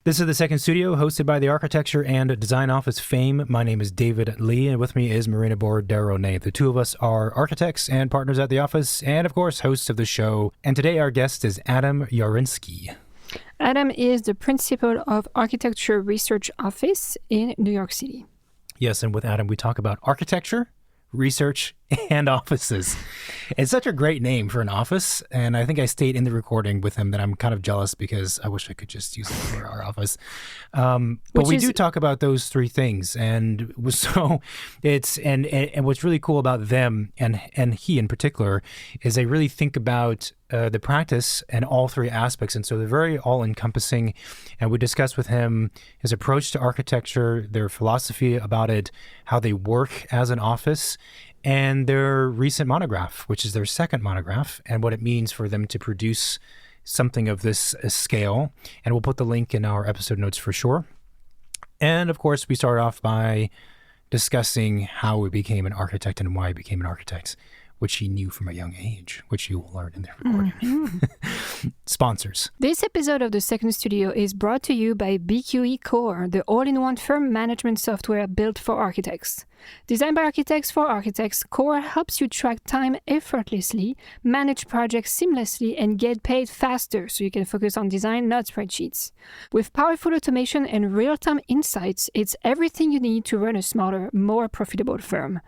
This is The Second Studio, hosted by the Architecture and Design Office fame. My name is David Lee, and with me is Marina Borderonay. The two of us are architects and partners at the office, and of course, hosts of the show. And today our guest is Adam Yarinsky. Adam is the principal of Architecture Research Office in New York City. Yes, and with Adam, we talk about architecture, research, and offices. It's such a great name for an office, and I think I stated in the recording with him that I'm kind of jealous because I wish I could just use it for our office. But we do talk about those three things, and so it's and what's really cool about them and he in particular is they really think about the practice and all three aspects, and so they're very all-encompassing. And we discussed with him his approach to architecture, their philosophy about it, how they work as an office, and their recent monograph, which is their second monograph, and what it means for them to produce something of this scale. And we'll put the link in our episode notes for sure. And of course, we start off by discussing how we became an architect and why he became an architect, which he knew from a young age, which you will learn in the recording. Mm-hmm. Sponsors. This episode of The Second Studio is brought to you by BQE Core, the all-in-one firm management software built for architects. Designed by architects for architects, Core helps you track time effortlessly, manage projects seamlessly, and get paid faster so you can focus on design, not spreadsheets. With powerful automation and real-time insights, it's everything you need to run a smarter, more profitable firm.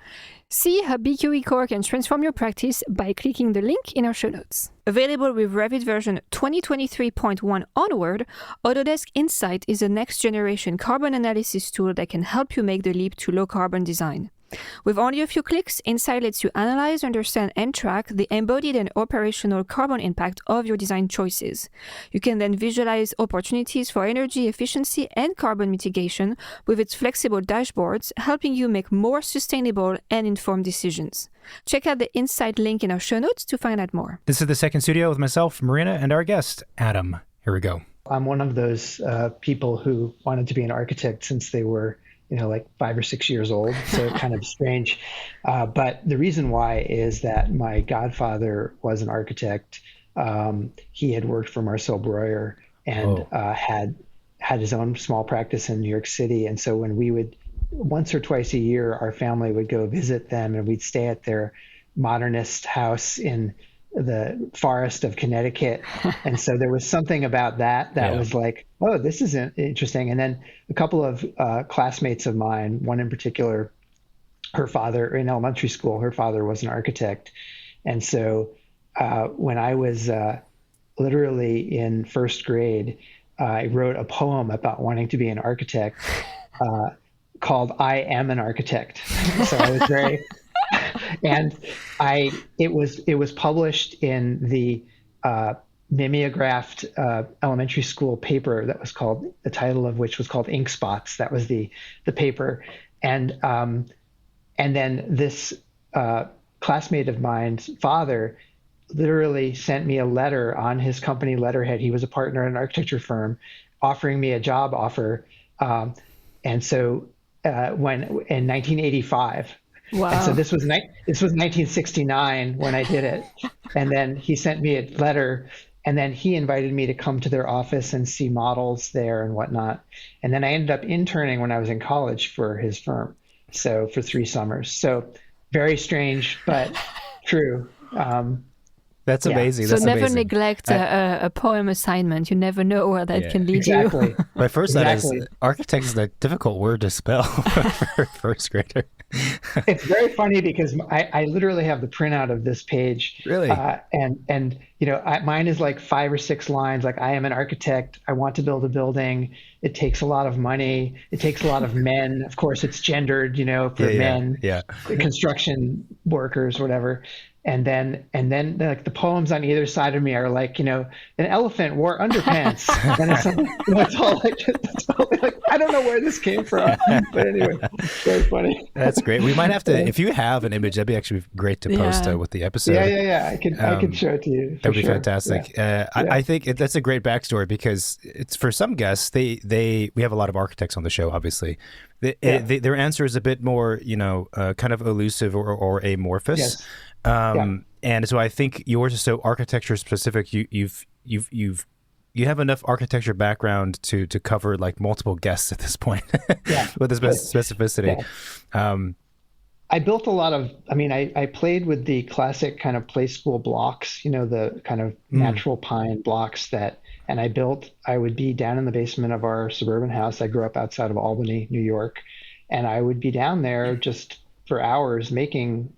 See how BQE Core can transform your practice by clicking the link in our show notes. Available with Revit version 2023.1 onward, Autodesk Insight is a next-generation carbon analysis tool that can help you make the leap to low-carbon design. With only a few clicks, Insight lets you analyze, understand, and track the embodied and operational carbon impact of your design choices. You can then visualize opportunities for energy efficiency and carbon mitigation with its flexible dashboards, helping you make more sustainable and informed decisions. Check out the Insight link in our show notes to find out more. This is The Second Studio with myself, Marina, and our guest, Adam. Here we go. I'm one of those people who wanted to be an architect since they were like 5 or 6 years old, so kind of strange. But the reason why is that my godfather was an architect. He had worked for Marcel Breuer and had his own small practice in New York City. And so when we would, once or twice a year, our family would go visit them and we'd stay at their modernist house in the forest of Connecticut. And so there was something about that was like, oh, this is interesting. And then a couple of classmates of mine, one in particular, her father in elementary school, her father was an architect. And so when I was literally in first grade, I wrote a poem about wanting to be an architect called I Am an Architect. So I was very... And it was published in the mimeographed elementary school paper that was called, the title of which was called Ink Spots. That was the paper. And then this classmate of mine's father literally sent me a letter on his company letterhead. He was a partner in an architecture firm, offering me a job offer. And so when in 1985. Wow. And so this was 1969 when I did it. And then he sent me a letter, and then he invited me to come to their office and see models there and whatnot. And then I ended up interning when I was in college for his firm. So for 3 summers. So very strange, but true. That's amazing. So That's never amazing. Neglect a poem assignment. You never know where that can lead exactly. you. My first thought is architect is a difficult word to spell for a first grader. It's very funny because I literally have the printout of this page. Really? And mine is like 5 or 6 lines. Like, I am an architect. I want to build a building. It takes a lot of money. It takes a lot of men. Of course, it's gendered, for men, construction workers, whatever. And then like the poems on either side of me are like, an elephant wore underpants. And it's all like, I don't know where this came from. But anyway, very funny. That's great. We might have to, if you have an image, that'd be actually great to post with the episode. Yeah. I can show it to you. That'd be fantastic. Yeah. I think that's a great backstory because it's for some guests, we have a lot of architects on the show, obviously. Their answer is a bit more, kind of elusive or amorphous. Yes. And so I think yours is so architecture specific. You've you have enough architecture background to cover like multiple guests at this point Yeah. with this specificity. Yeah. I built a lot of, I mean, I played with the classic kind of play school blocks, the kind of natural pine blocks and I would be down in the basement of our suburban house. I grew up outside of Albany, New York, and I would be down there just for hours making,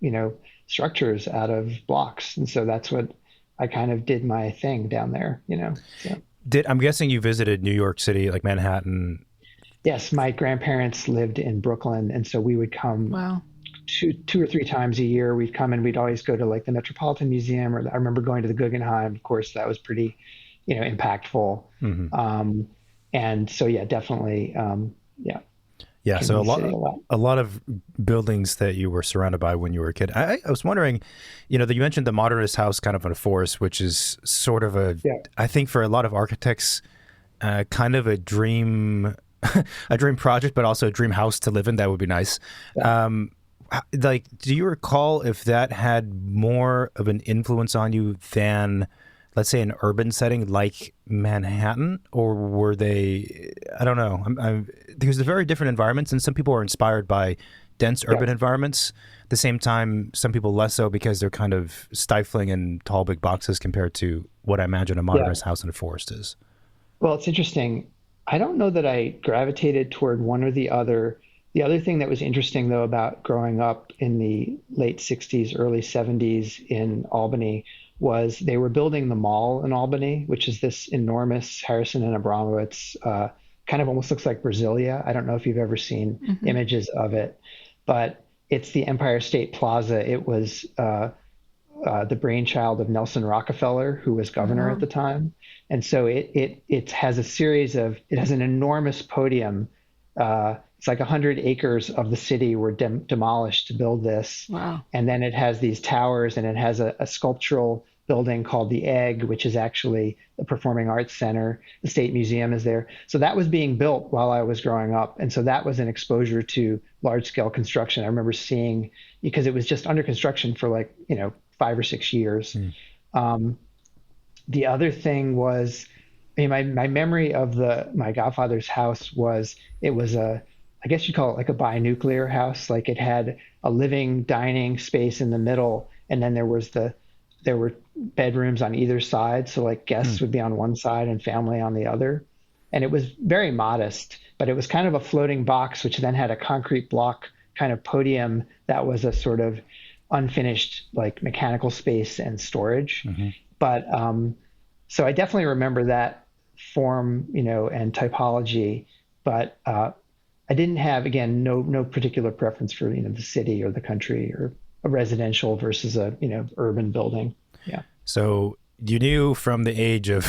structures out of blocks. And so that's what I kind of did my thing down there, so. I'm guessing you visited New York City, like Manhattan. Yes, my grandparents lived in Brooklyn, and so we would come. Wow. Two or three times a year. We'd come and we'd always go to like the Metropolitan Museum, or I remember going to the Guggenheim. Of course, that was pretty, impactful. And so, yeah, definitely. Yeah. So a lot of buildings that you were surrounded by when you were a kid. I was wondering, that you mentioned the modernist house kind of in a forest, which is sort of I think for a lot of architects, kind of a dream, a dream project, but also a dream house to live in. That would be nice. Yeah. Like, do you recall if that had more of an influence on you than, let's say, an urban setting like Manhattan, or were they? I don't know. Because they're very different environments, and some people are inspired by dense urban environments. At the same time, some people less so because they're kind of stifling in tall, big boxes compared to what I imagine a modernist house in a forest is. Well, it's interesting. I don't know that I gravitated toward one or the other. The other thing that was interesting, though, about growing up in the late 60s, early 70s in Albany was they were building the mall in Albany, which is this enormous Harrison and Abramowitz, kind of almost looks like Brasilia. I don't know if you've ever seen images of it, but it's the Empire State Plaza. It was the brainchild of Nelson Rockefeller, who was governor at the time. And so it has it has an enormous podium. It's like 100 acres of the city were demolished to build this. Wow. And then it has these towers, and it has a sculptural building called the Egg, which is actually the Performing Arts Center. The State Museum is there. So that was being built while I was growing up. And so that was an exposure to large scale construction. I remember seeing, because it was just under construction for 5 or 6 years. The other thing was, my memory of my godfather's house was, it was I guess you'd call it like a binuclear house. Like it had a living, dining space in the middle, and then there were bedrooms on either side. So like guests would be on one side and family on the other. And it was very modest, but it was kind of a floating box, which then had a concrete block kind of podium that was a sort of unfinished like mechanical space and storage. But so I definitely remember that form, and typology, but I didn't have, again, no particular preference for, the city or the country or a residential versus a, urban building. Yeah. So you knew from the age of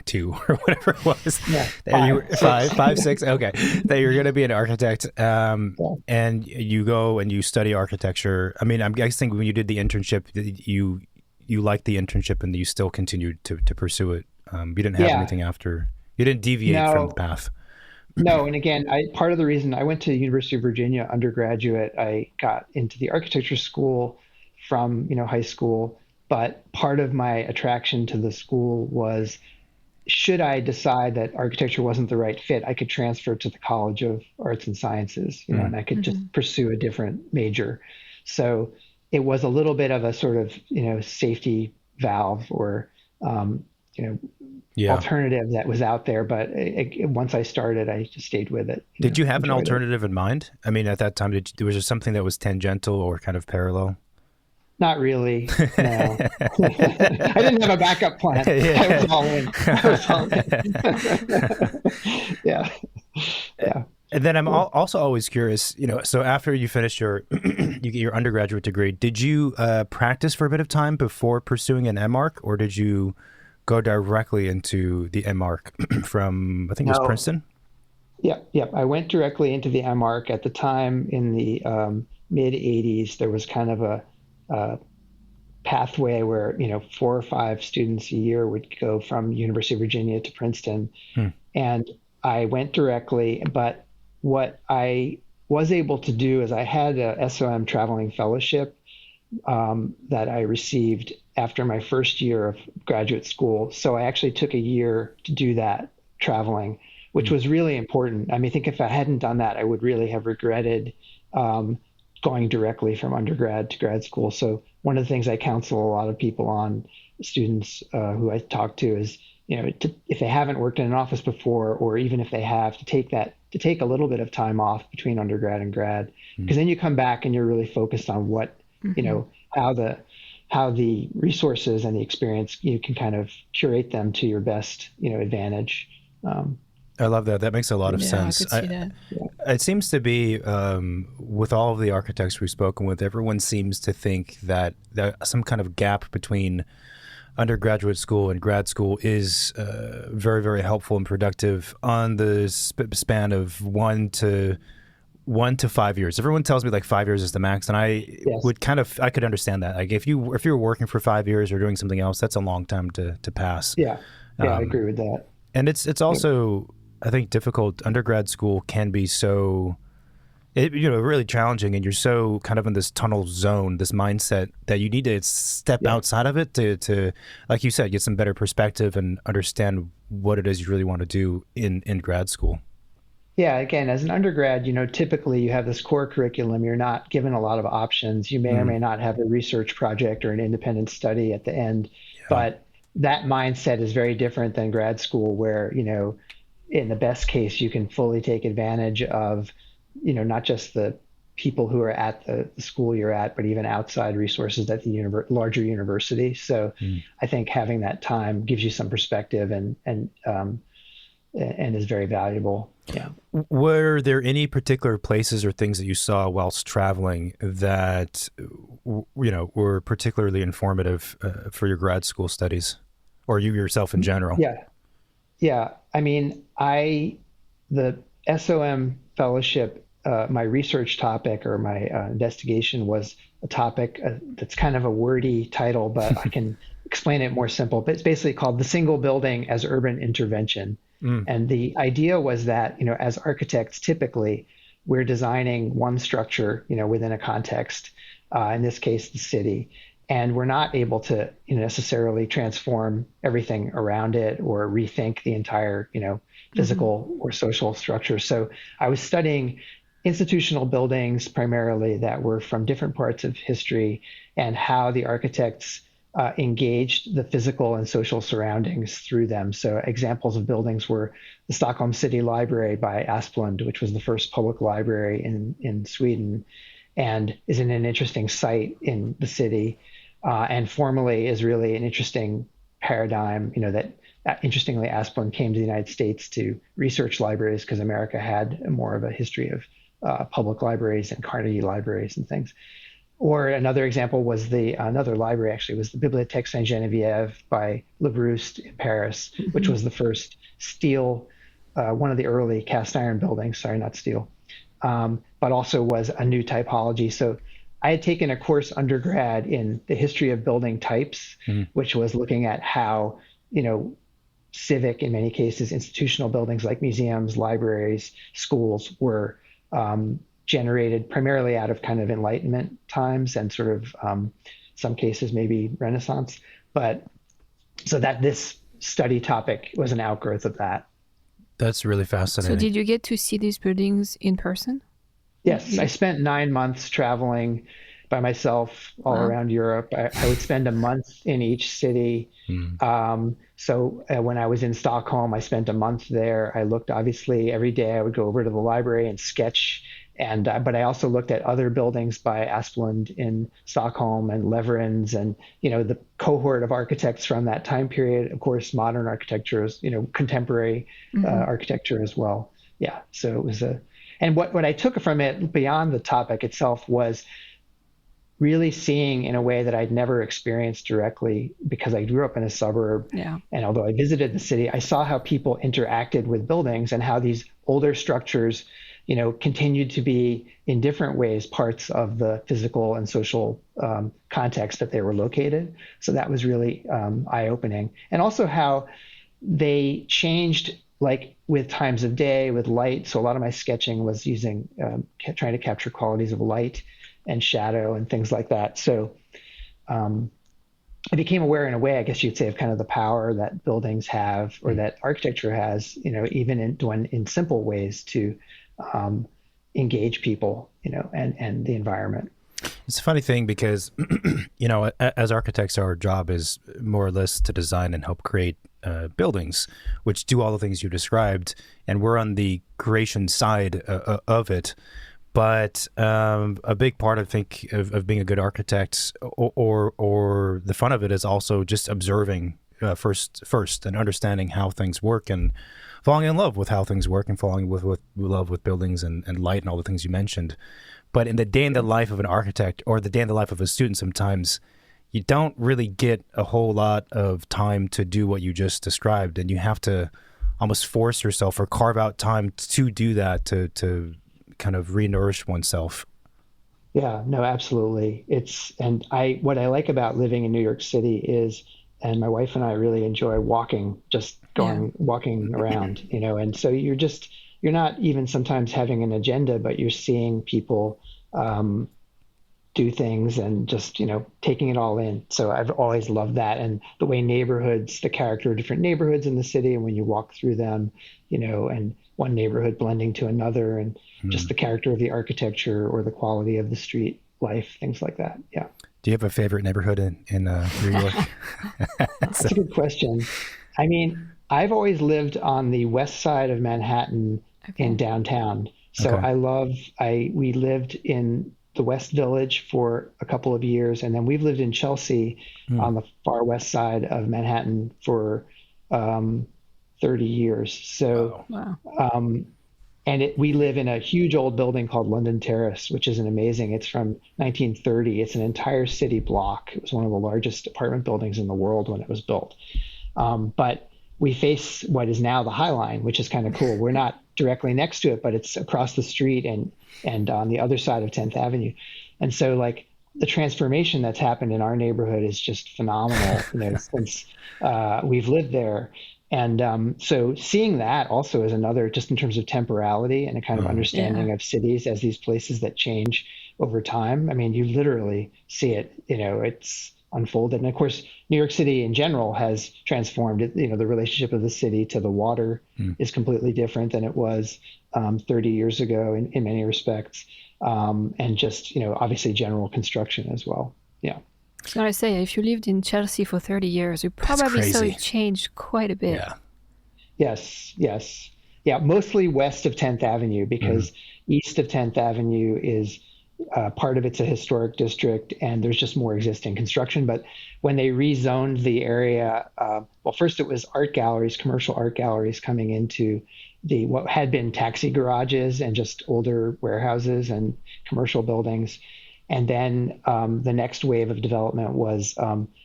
2 or whatever it was, that you were 5, 6, okay, that you're going to be an architect, and you go and you study architecture. I mean, I'm guessing when you did the internship, you liked the internship and you still continued to pursue it. You didn't have anything after. You didn't deviate from the path. No, and again, part of the reason I went to the University of Virginia undergraduate, I got into the architecture school from high school, but part of my attraction to the school was, should I decide that architecture wasn't the right fit, I could transfer to the College of Arts and Sciences, and I could just pursue a different major. So it was a little bit of a sort of safety valve or alternative that was out there, but once I started, I just stayed with it. Did you have an alternative in mind? I mean, at that time, was there something that was tangential or kind of parallel? Not really. No. I didn't have a backup plan. I was all in. Yeah. And then I'm also always curious, so after you finish you get your undergraduate degree, did you practice for a bit of time before pursuing an MArch, or did you go directly into the MArch from, I think it was Princeton? Yep. I went directly into the MArch. At the time in the mid 80s, there was kind of a pathway where, 4 or 5 students a year would go from University of Virginia to Princeton. And I went directly, but what I was able to do is I had a SOM traveling fellowship that I received after my first year of graduate school. So I actually took a year to do that traveling, which was really important. I mean, I think if I hadn't done that, I would really have regretted going directly from undergrad to grad school. So one of the things I counsel a lot of people on, students who I talk to, is, if they haven't worked in an office before, or even if they have, to take a little bit of time off between undergrad and grad, because then you come back and you're really focused on what, how the resources and the experience, you can kind of curate them to your best, advantage. I love that. That makes a lot of sense. I could see that. It seems to be, with all of the architects we've spoken with, everyone seems to think that some kind of gap between undergraduate school and grad school is very, very helpful and productive on the span of 1 to 5 years. Everyone tells me like 5 years is the max, and I could understand that. Like if you were working for 5 years or doing something else, that's a long time to pass. Yeah, I agree with that. And it's also, I think, difficult. Undergrad school can be so, really challenging, and you're so kind of in this tunnel zone, this mindset that you need to step outside of it to, like you said, get some better perspective and understand what it is you really want to do in grad school. Yeah, again, as an undergrad, typically you have this core curriculum. You're not given a lot of options. You may or may not have a research project or an independent study at the end, but that mindset is very different than grad school, where, in the best case, you can fully take advantage of, not just the people who are at the school you're at, but even outside resources at the larger university. So I think having that time gives you some perspective and is very valuable. Yeah. Were there any particular places or things that you saw whilst traveling that, were particularly informative for your grad school studies, or you yourself in general? Yeah. I mean, the SOM fellowship, my research topic or my investigation was a topic that's kind of a wordy title, but I can explain it more simple. But it's basically called The Single Building as Urban Intervention. And the idea was that, as architects, typically we're designing one structure, within a context, in this case, the city, and we're not able to necessarily transform everything around it or rethink the entire, physical or social structure. So I was studying institutional buildings primarily that were from different parts of history, and how the architects engaged the physical and social surroundings through them. So examples of buildings were the Stockholm City Library by Asplund, which was the first public library in Sweden, and is in an interesting site in the city, and formally is really an interesting paradigm, that interestingly Asplund came to the United States to research libraries, because America had more of a history of public libraries and Carnegie libraries and things. Or another example was another library actually was the Bibliothèque Sainte-Geneviève by Le Proust in Paris, which was the first steel, one of the early cast iron buildings, sorry, not steel, but also was a new typology. So I had taken a course undergrad in the history of building types, which was looking at how, civic, in many cases, institutional buildings like museums, libraries, schools were generated primarily out of kind of Enlightenment times and sort of some cases maybe Renaissance, but so that this study topic was an outgrowth of that. That's really fascinating. So did you get to see these buildings in person? Yes, I spent 9 months traveling by myself all around Europe. I would spend a month in each city. So when I was in Stockholm, I spent a month there. I looked, obviously, every day I would go over to the library and sketch. And but I also looked at other buildings by Asplund in Stockholm and Leverins and, the cohort of architects from that time period. Of course, modern architecture is, contemporary architecture as well. Yeah. So it was and what I took from it beyond the topic itself was really seeing in a way that I'd never experienced directly, because I grew up in a suburb. Yeah. And although I visited the city, I saw how people interacted with buildings and how these older structures, continued to be in different ways parts of the physical and social context that they were located. So that was really eye-opening. And also how they changed, like with times of day, with light. So a lot of my sketching was using, trying to capture qualities of light and shadow and things like that. So I became aware in a way, I guess you'd say, of kind of the power that buildings have, or that architecture has, even in simple ways to um, engage people, and the environment. It's a funny thing because, as architects, our job is more or less to design and help create buildings, which do all the things you described, and we're on the creation side of it. But a big part, I think, of being a good architect, or the fun of it, is also just observing first, and understanding how things work, and falling in love with how things work, and falling with love with buildings and light and all the things you mentioned. But in the day in the life of an architect, or the day in the life of a student, sometimes you don't really get a whole lot of time to do what you just described, and you have to almost force yourself or carve out time to do that, to kind of re-nourish oneself. Yeah, no, absolutely. What I like about living in New York City is, and my wife and I really enjoy walking, just walking around, and so you're not even sometimes having an agenda, but you're seeing people do things and just, taking it all in. So I've always loved that. And the way the character of different neighborhoods in the city, and when you walk through them, and one neighborhood blending to another, and just the character of the architecture or the quality of the street life, things like that. Yeah. Do you have a favorite neighborhood in New York? That's a good question. I mean, I've always lived on the west side of Manhattan in downtown. So we lived in the West Village for a couple of years, and then we've lived in Chelsea on the far west side of Manhattan for 30 years. So, we live in a huge old building called London Terrace, which is it's from 1930. It's an entire city block. It was one of the largest apartment buildings in the world when it was built. But we face what is now the High Line, which is kind of cool. We're not directly next to it, but it's across the street and on the other side of 10th Avenue. And so like the transformation that's happened in our neighborhood is just phenomenal, since we've lived there. And so seeing that also is another, just in terms of temporality and a kind of understanding of cities as these places that change over time. I mean, you literally see it, it's unfolded. And of course, New York City in general has transformed. The relationship of the city to the water is completely different than it was 30 years ago in many respects. And just, obviously general construction as well. Yeah. I was going to say, if you lived in Chelsea for 30 years, you probably saw it change quite a bit. Yeah. Yes. Yeah, mostly west of 10th Avenue, because east of 10th Avenue is part of it's a historic district, and there's just more existing construction. But when they rezoned the area, first it was commercial art galleries coming into what had been taxi garages and just older warehouses and commercial buildings. And then the next wave of development was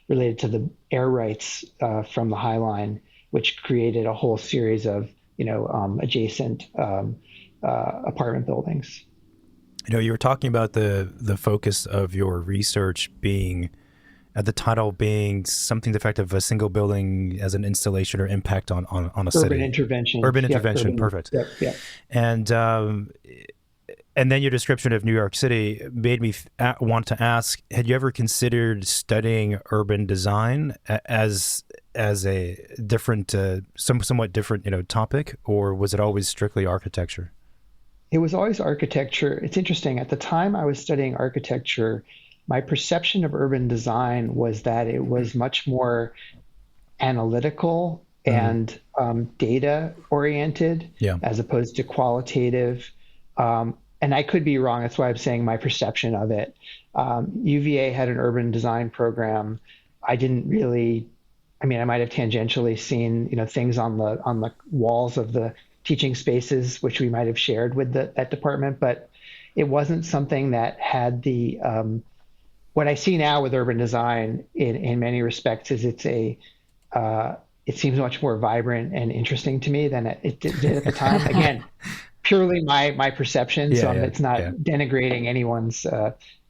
related to the air rights from the High Line, which created a whole series of adjacent apartment buildings. You were talking about the focus of your research being, the title being something to the effect of a single building as an installation or impact on a city. Urban intervention. Perfect. Yeah. And then your description of New York City made me want to ask: had you ever considered studying urban design as a different, somewhat different, topic, or was it always strictly architecture? It was always architecture. It's interesting. At the time I was studying architecture, my perception of urban design was that it was much more analytical and data oriented, as opposed to qualitative. And I could be wrong. That's why I'm saying my perception of it. UVA had an urban design program. I didn't really, I might have tangentially seen, things on the walls of the teaching spaces, which we might have shared with that department, but it wasn't something that had the, what I see now with urban design in many respects is it seems much more vibrant and interesting to me than it did at the time. Again, purely my perception. It's not denigrating anyone's,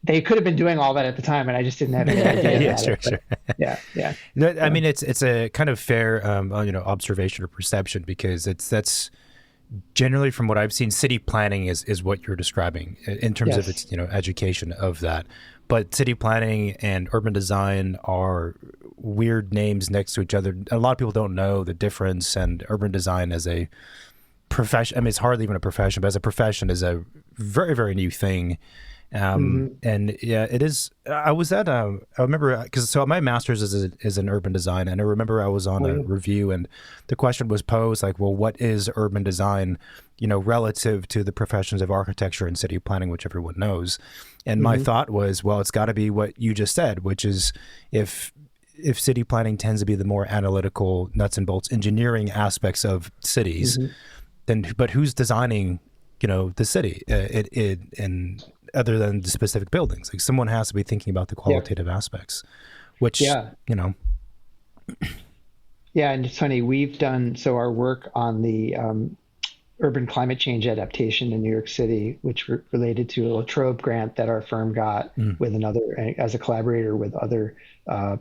they could have been doing all that at the time, and I just didn't have any idea about it. Sure. Yeah. No, it's a kind of fair, observation or perception, because that's generally from what I've seen, city planning is what you're describing in terms of Yes. its, education of that. But city planning and urban design are weird names next to each other. A lot of people don't know the difference, and urban design as a profession, I mean, it's hardly even a profession, but as a profession is a very, very new thing. Hmm. And yeah, it is. I was at, I remember, because so my master's is in urban design, and I remember I was on Oh, a yeah. review, and the question was posed like, well, what is urban design, relative to the professions of architecture and city planning, which everyone knows. And my Hmm. thought was, well, it's got to be what you just said, which is if city planning tends to be the more analytical, nuts and bolts engineering aspects of cities, Hmm. then but who's designing, the city, and other than the specific buildings? Like someone has to be thinking about the Yeah. qualitative aspects, which, Yeah. Yeah. And it's funny, we've done so our work on the urban climate change adaptation in New York City, which related to a Latrobe grant that our firm got mm, with another, as a collaborator with other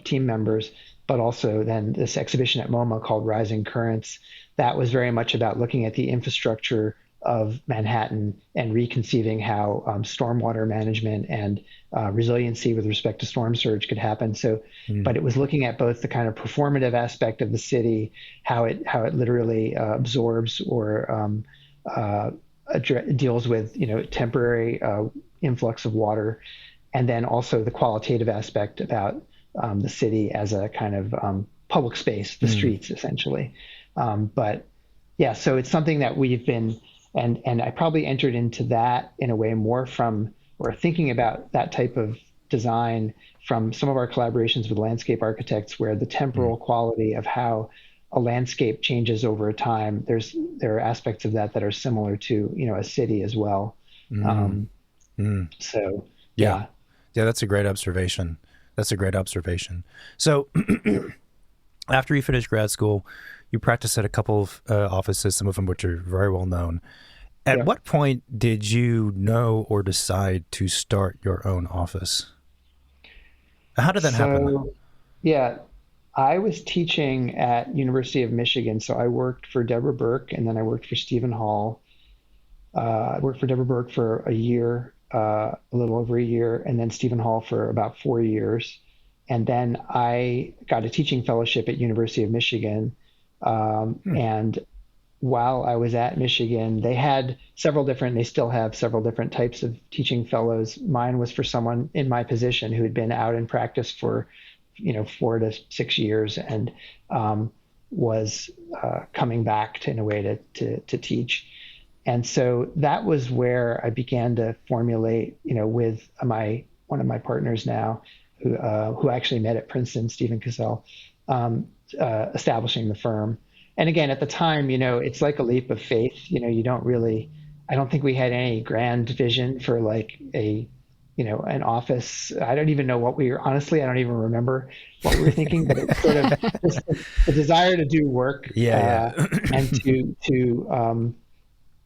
team members, but also then this exhibition at MoMA called Rising Currents. That was very much about looking at the infrastructure of Manhattan and reconceiving how stormwater management and resiliency with respect to storm surge could happen. So, mm, but it was looking at both the kind of performative aspect of the city, how it literally absorbs or uh, deals with temporary influx of water, and then also the qualitative aspect about the city as a kind of public space, the mm, streets essentially. But yeah, so it's something that we've been, and I probably entered into that in a way more from or thinking about that type of design from some of our collaborations with landscape architects, where the mm, temporal quality of how a landscape changes over time. There are aspects of that that are similar to a city as well. mm, Um, mm. so Yeah. yeah, Yeah, that's a great observation. That's a great observation. So after you finished grad school, you practiced at a couple of offices, some of them which are very well known. At yeah. what point did you know or decide to start your own office? How did that happen? So yeah, I was teaching at University of Michigan, so I worked for Deborah Burke, and then I worked for Stephen Hall. I worked for Deborah Burke for a year, a little over a year, and then Stephen Hall for about 4 years. And then I got a teaching fellowship at University of Michigan. Hmm. And while I was at Michigan, they still have several different types of teaching fellows. Mine was for someone in my position who had been out in practice for, 4 to 6 years and was coming back in a way to teach. And so that was where I began to formulate, with my one of my partners now, who I actually met at Princeton, Stephen Cassell, establishing the firm. And again, at the time, it's like a leap of faith. You don't really. I don't think we had any grand vision for like an office. I don't even know what we were. Honestly, I don't even remember what we were thinking. But it's sort of just the desire to do work Yeah, yeah. and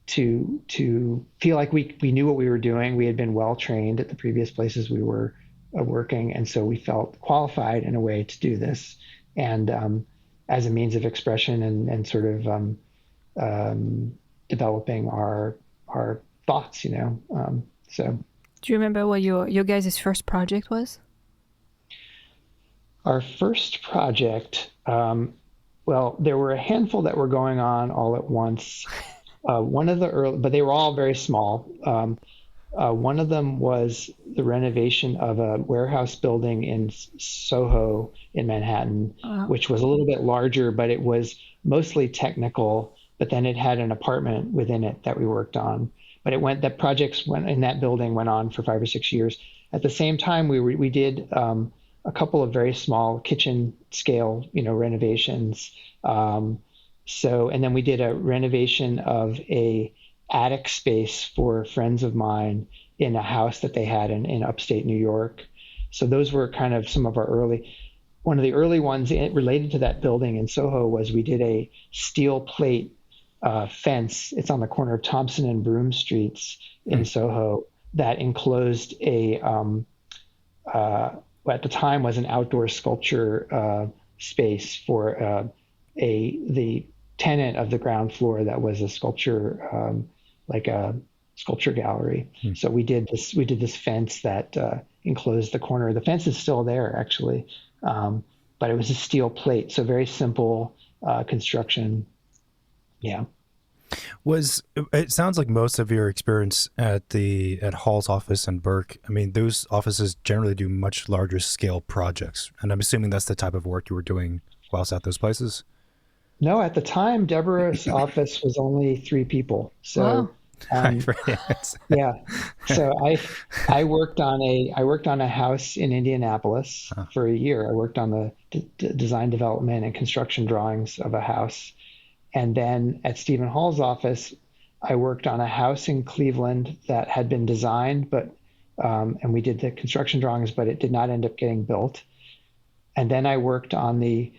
to feel like we knew what we were doing. We had been well trained at the previous places we were working, and so we felt qualified in a way to do this, and as a means of expression and sort of developing our thoughts. So Do you remember what your guys' first project was? our first project, well, there were a handful that were going on all at once. One of the early, but they were all very small. One of them was the renovation of a warehouse building in Soho in Manhattan, Wow. which was a little bit larger, but it was mostly technical. But then it had an apartment within it that we worked on. But the projects went in that building went on for 5 or 6 years. At the same time, we did a couple of very small kitchen scale, renovations. And then we did a renovation of a attic space for friends of mine in a house that they had in upstate New York. So those were kind of some of our one of the early ones related to that building in Soho was we did a steel plate fence. It's on the corner of Thompson and Broome Streets Hmm. in Soho that enclosed what at the time was an outdoor sculpture space for the tenant of the ground floor that was a sculpture, like a sculpture gallery. So we did this fence that enclosed the corner. The fence is still there, actually, but it was a steel plate, so very simple construction. Yeah. It sounds like most of your experience at Hall's office in Burke, I mean, those offices generally do much larger scale projects, and I'm assuming that's the type of work you were doing whilst at those places. No, at the time, Deborah's office was only 3 people. So, Wow. yeah. So I worked on a house in Indianapolis for a year. I worked on the design, development, and construction drawings of a house. And then at Stephen Hall's office, I worked on a house in Cleveland that had been designed, and we did the construction drawings, but it did not end up getting built. And then I worked on the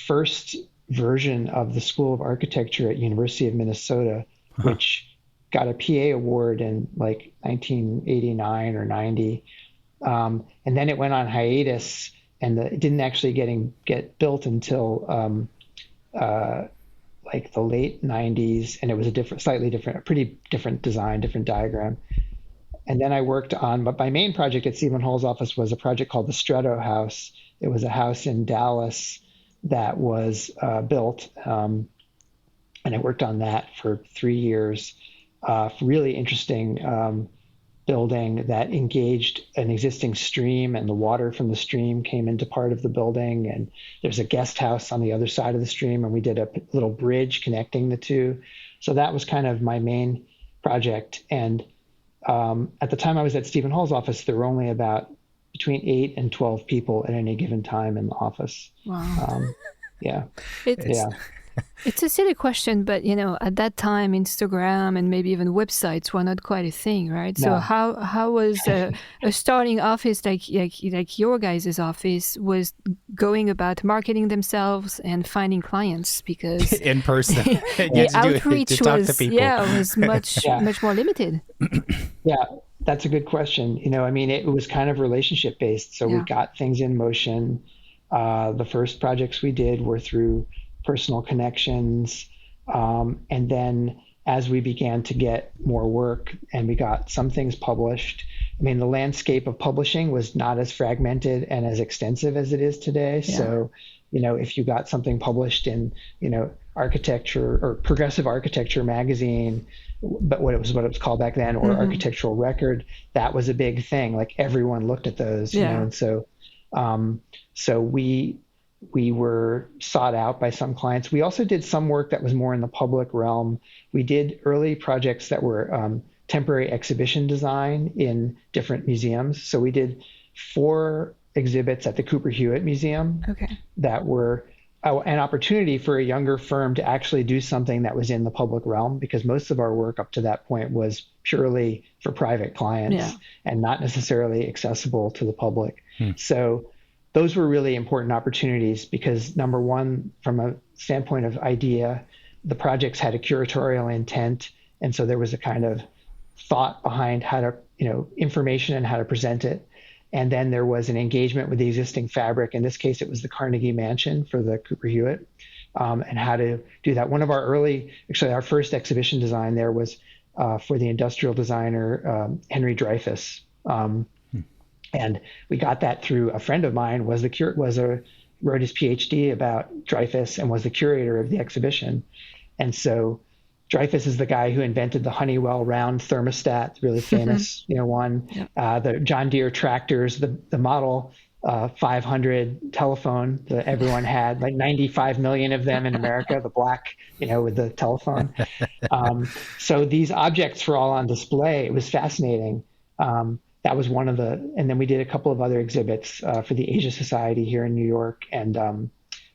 first version of the School of Architecture at University of Minnesota, which got a PA award in like 1989 or 90. And then it went on hiatus, and it didn't actually get built until like the late 90s, and it was a pretty different design, different diagram. And then I worked on, but my main project at Stephen Hall's office was a project called the Stretto House. It was a house in Dallas that was built, and I worked on that for 3 years. Really interesting building that engaged an existing stream, and the water from the stream came into part of the building, and there's a guest house on the other side of the stream, and we did a little bridge connecting the two. So that was kind of my main project. And at the time I was at Stephen Hall's office, there were only about between 8 and 12 people at any given time in the office. Wow. Yeah. It's a silly question, but at that time, Instagram and maybe even websites were not quite a thing, right? No. So how was a starting office like your guys' office was going about marketing themselves and finding clients? Because in person, the outreach was much more limited. Yeah, that's a good question. I mean, it was kind of relationship based. So we got things in motion. The first projects we did were through personal connections. And then as we began to get more work and we got some things published, I mean, the landscape of publishing was not as fragmented and as extensive as it is today. Yeah. So, if you got something published in, architecture or Progressive Architecture magazine, but what it was called back then, or Architectural Record, that was a big thing. Like everyone looked at those, and so we were sought out by some clients. We also did some work that was more in the public realm. We did early projects that were temporary exhibition design in different museums. So we did 4 exhibits at the Cooper Hewitt Museum that were an opportunity for a younger firm to actually do something that was in the public realm, because most of our work up to that point was purely for private clients and not necessarily accessible to the public. So those were really important opportunities because, number one, from a standpoint of idea, the projects had a curatorial intent. And so there was a kind of thought behind how to, information and how to present it. And then there was an engagement with the existing fabric. In this case, it was the Carnegie Mansion for the Cooper Hewitt, and how to do that. One of our first exhibition design there was for the industrial designer, Henry Dreyfuss. And we got that through a friend of mine wrote his PhD about Dreyfuss and was the curator of the exhibition. And so Dreyfuss is the guy who invented the Honeywell round thermostat, really famous, one. The John Deere tractors, the Model 500 telephone that everyone had, like 95 million of them in America, the black, with the telephone. So these objects were all on display. It was fascinating. That was one of and then we did a couple of other exhibits for the Asia Society here in New York. And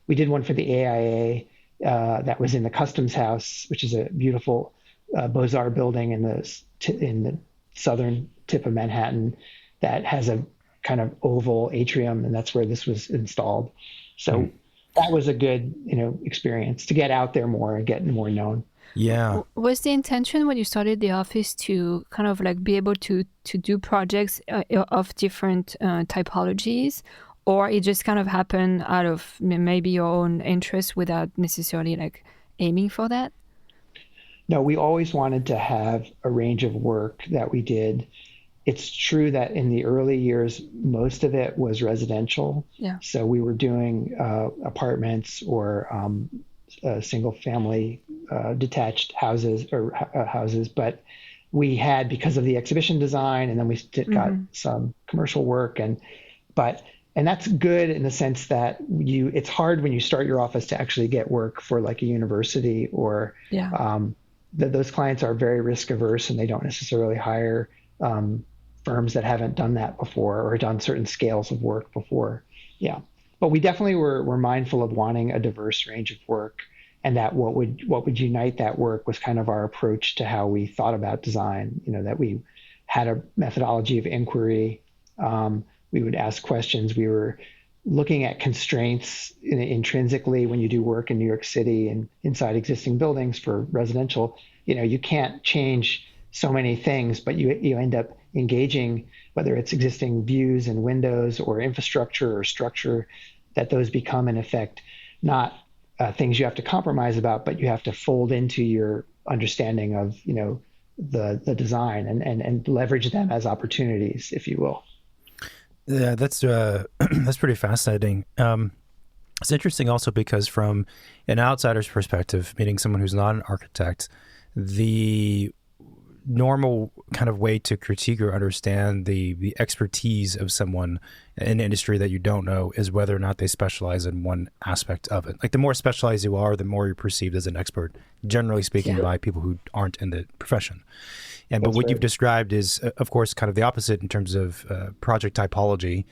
we did one for the AIA that was in the Customs House, which is a beautiful Beaux-Arts building in the southern tip of Manhattan that has a kind of oval atrium, and that's where this was installed. So that was a good, experience to get out there more and get more known. Yeah. Was the intention when you started the office to kind of like be able to do projects of different typologies, or it just kind of happened out of maybe your own interest without necessarily like aiming for that? No, we always wanted to have a range of work that we did. It's true that in the early years, most of it was residential. Yeah. So we were doing apartments or single family detached houses, but we had, because of the exhibition design, and then we got some commercial work, and that's good in the sense that it's hard when you start your office to actually get work for like a university or those clients are very risk averse and they don't necessarily hire firms that haven't done that before or done certain scales of work before. Yeah. But we definitely were mindful of wanting a diverse range of work, and that what would unite that work was kind of our approach to how we thought about design, that we had a methodology of inquiry. We would ask questions. We were looking at constraints intrinsically when you do work in New York City and inside existing buildings for residential. You can't change so many things, but you end up engaging, whether it's existing views and windows or infrastructure or structure, that those become, in effect, not things you have to compromise about, but you have to fold into your understanding of, the design and leverage them as opportunities, if you will. Yeah, that's pretty fascinating. It's interesting also because from an outsider's perspective, meaning someone who's not an architect, the normal kind of way to critique or understand the expertise of someone in an industry that you don't know is whether or not they specialize in one aspect of it. Like the more specialized you are, the more you're perceived as an expert, generally speaking, by people who aren't in the profession. But what you've described is, of course, kind of the opposite in terms of project typology.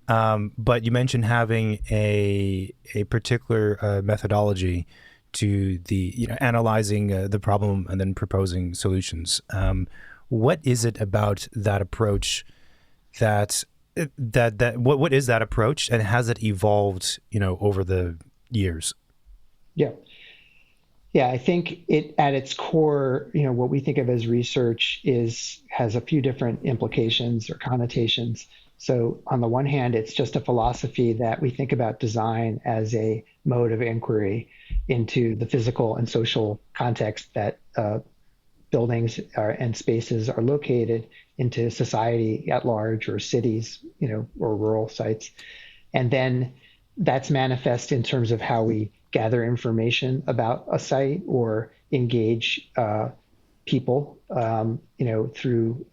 But you mentioned having a particular methodology to the analyzing the problem and then proposing solutions. What is it about that approach that what is that approach, and has it evolved over the years? Yeah, I think it at its core, what we think of as research has a few different implications or connotations. So on the one hand, it's just a philosophy that we think about design as a mode of inquiry into the physical and social context that buildings and spaces are located into society at large, or cities, or rural sites. And then that's manifest in terms of how we gather information about a site or engage people, through,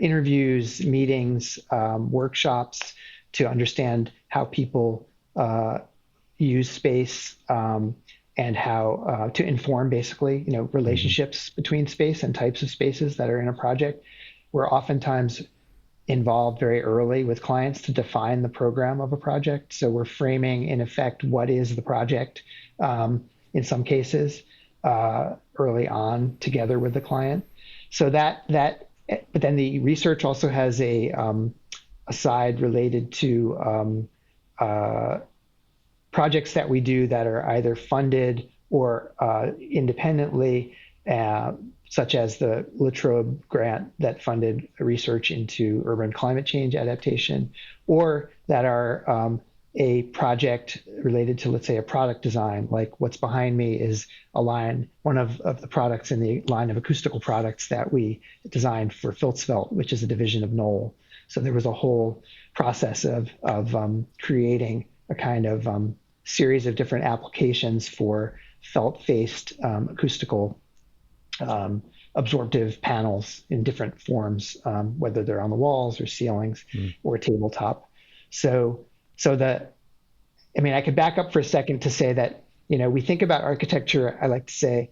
interviews, meetings, workshops, to understand how people use space, and how to inform basically, relationships between space and types of spaces that are in a project. We're oftentimes involved very early with clients to define the program of a project. So we're framing, in effect, what is the project, in some cases, early on together with the client. So but then the research also has a side related to projects that we do that are either funded or independently, such as the La Trobe grant that funded research into urban climate change adaptation, or that are a project related to, let's say, a product design. Like what's behind me is one of the products in the line of acoustical products that we designed for Filtzfelt, which is a division of Knoll. So there was a whole process of creating a kind of series of different applications for felt-faced acoustical absorptive panels in different forms, whether they're on the walls or ceilings or tabletop. I could back up for a second to say that, we think about architecture, I like to say,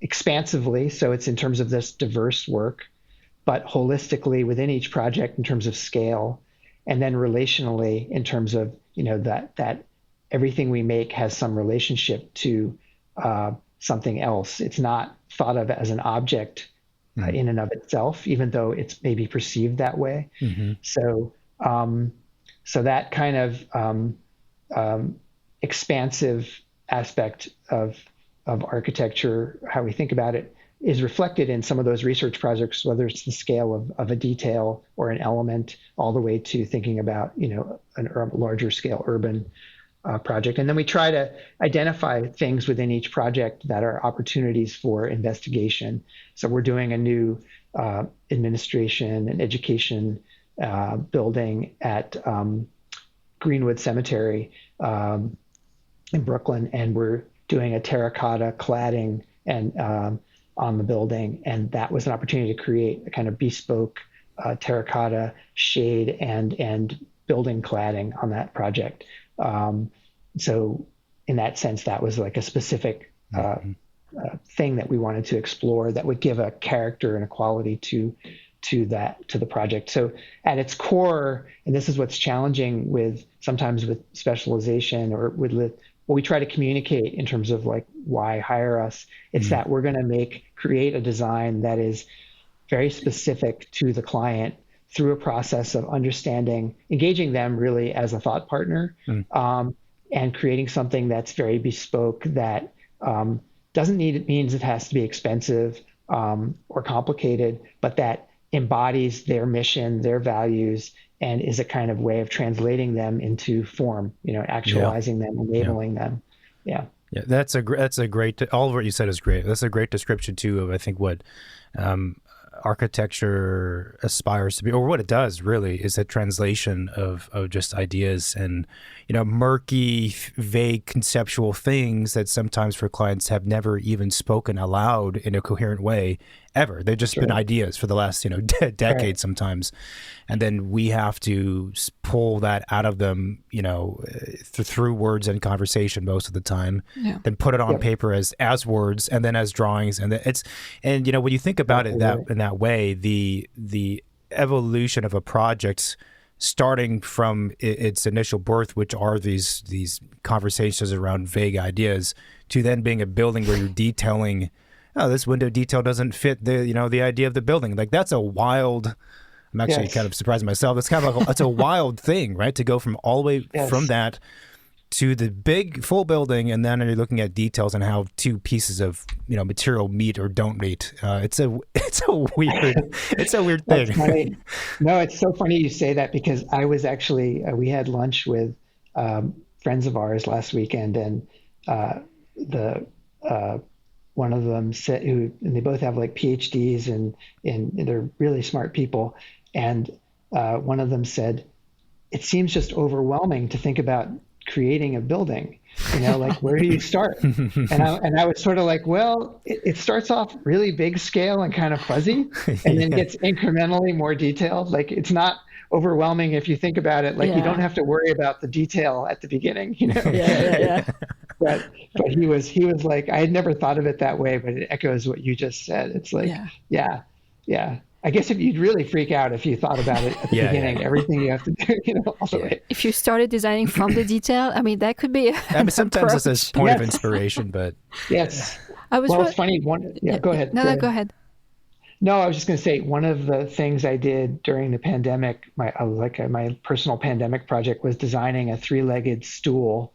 expansively. So it's in terms of this diverse work, but holistically within each project in terms of scale, and then relationally in terms of, that everything we make has some relationship to something else. It's not thought of as an object in and of itself, even though it's maybe perceived that way. Mm-hmm. So that kind of expansive aspect of architecture, how we think about it, is reflected in some of those research projects, whether it's the scale of a detail or an element, all the way to thinking about, a larger scale urban project. And then we try to identify things within each project that are opportunities for investigation. So we're doing a new administration and education building at Greenwood Cemetery in Brooklyn, and we're doing a terracotta cladding and on the building, and that was an opportunity to create a kind of bespoke terracotta shade and building cladding on that project. So in that sense, that was like a specific thing that we wanted to explore that would give a character and a quality to the project. So at its core, and this is what's challenging with sometimes with specialization or with what we try to communicate in terms of like why hire us, it's that we're going to create a design that is very specific to the client through a process of engaging them really as a thought partner, and creating something that's very bespoke that doesn't means it has to be expensive or complicated, but that embodies their mission, their values, and is a kind of way of translating them into form, actualizing them, enabling them. Yeah. Yeah, that's a great, all of what you said is great. That's a great description too of, I think, what architecture aspires to be, or what it does really, is a translation of just ideas and, murky, vague conceptual things that sometimes for clients have never even spoken aloud in a coherent way ever. They've just been ideas for the last, decade sometimes. And then we have to pull that out of them, through words and conversation most of the time, then put it on paper as words and then as drawings. And when you think about it in that way, the evolution of a project starting from its initial birth, which are these conversations around vague ideas, to then being a building where you're detailing, this window detail doesn't fit the idea of the building. Like that's a wild, I'm actually kind of surprised myself. It's kind of like, it's a wild thing, right? To go from all the way from that to the big full building, and then you're looking at details and how two pieces of material meet or don't meet. It's a weird thing. Funny. No, it's so funny you say that, because I was actually we had lunch with friends of ours last weekend, and one of them said, and they both have like PhDs and they're really smart people, and one of them said, "It seems just overwhelming to think about creating a building, like where do you start?" And I was sort of like, well, it starts off really big scale and kind of fuzzy, and then gets incrementally more detailed. Like it's not overwhelming if you think about it. Like you don't have to worry about the detail at the beginning, But he was like, I had never thought of it that way, but it echoes what you just said. It's like, yeah. I guess if you'd really freak out if you thought about it at the beginning, everything you have to do, all the way. If you started designing from the detail, that could be sometimes it's a point of inspiration, but yes. It's funny. Go ahead. Go ahead. No, I was just going to say, one of the things I did during the pandemic, my personal pandemic project, was designing a 3-legged stool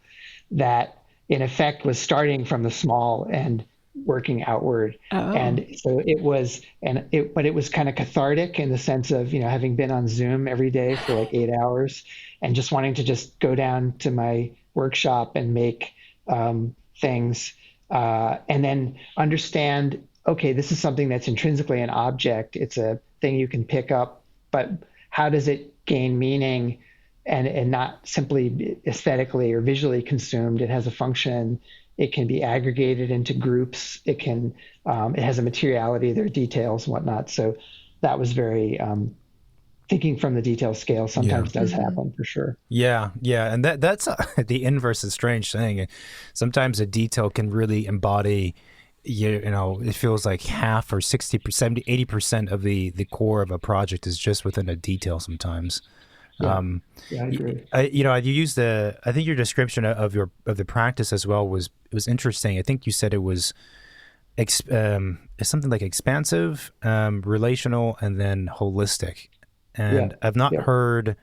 that in effect was starting from the small and working outward. And so it was kind of cathartic in the sense of, having been on Zoom every day for like 8 hours and just wanting to just go down to my workshop and make things and then understand, okay, this is something that's intrinsically an object. It's a thing you can pick up, but how does it gain meaning and not simply aesthetically or visually consumed? It has a function. It can be aggregated into groups. It has a materiality, there are details and whatnot. So that was very, thinking from the detail scale sometimes does happen for sure. Yeah. And that's the inverse is strange thing. Sometimes a detail can really embody, it feels like half or 60%, 80% of the core of a project is just within a detail sometimes. I agree. You used I think your description of the practice as well was interesting. I think you said it was something like expansive, relational, and then holistic. And I've not heard.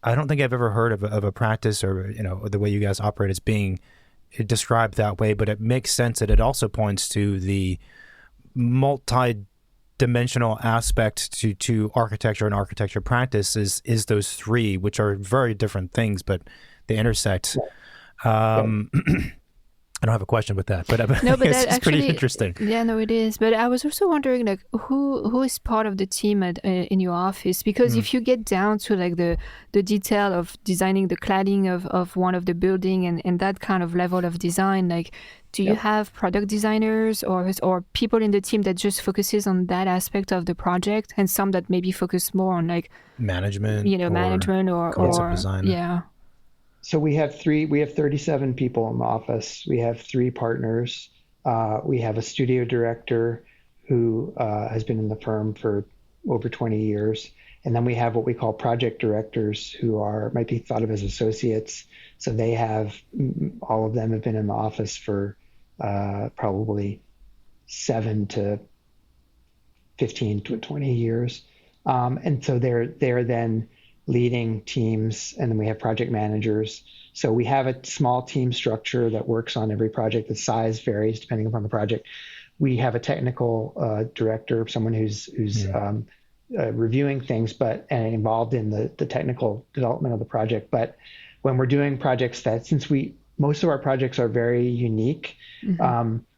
I don't think I've ever heard of a practice or the way you guys operate as being described that way. But it makes sense that it also points to the multi-dimensional aspect to architecture and architecture practice is those three, which are very different things, but they intersect. Yeah. I don't have a question with that, but No, but it's that pretty actually, interesting. yeah, no, it is. But I was also wondering, like, who is part of the team in your office? Because if you get down to like the detail of designing the cladding of one of the building and that kind of level of design, like, do you have product designers or people in the team that just focuses on that aspect of the project, and some that maybe focus more on like Management, management or concept design. Yeah. So we have 37 people in the office. We have 3 partners. We have a studio director who has been in the firm for over 20 years. And then we have what we call project directors who might be thought of as associates. So they have, all of them have been in the office for probably 7 to 15 to 20 years. And so they're then leading teams, and then we have project managers. So we have a small team structure that works on every project. The size varies depending upon the project. We have a technical director, someone who's reviewing things, and involved in the technical development of the project. But when we're doing projects since most of our projects are very unique,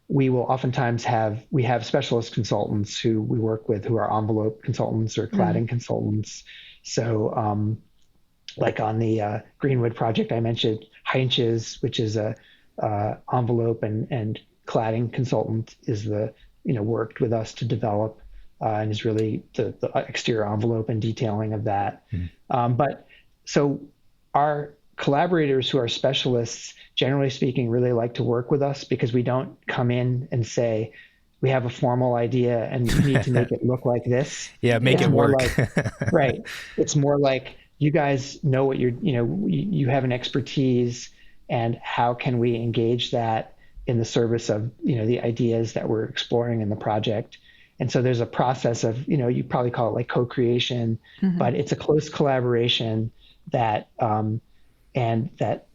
we will oftentimes have specialist consultants who we work with who are envelope consultants or cladding consultants. So like on the Greenwood project I mentioned, Heinches, which is a envelope and cladding consultant, is worked with us to develop and is really the exterior envelope and detailing of that. But so our collaborators who are specialists, generally speaking, really like to work with us because we don't come in and say, we have a formal idea and you need to make it look like this. Yeah, make it work. Right. It's more like, you guys know what you have an expertise, and how can we engage that in the service of, the ideas that we're exploring in the project. And so there's a process of, you probably call it like co-creation, but it's a close collaboration that, and that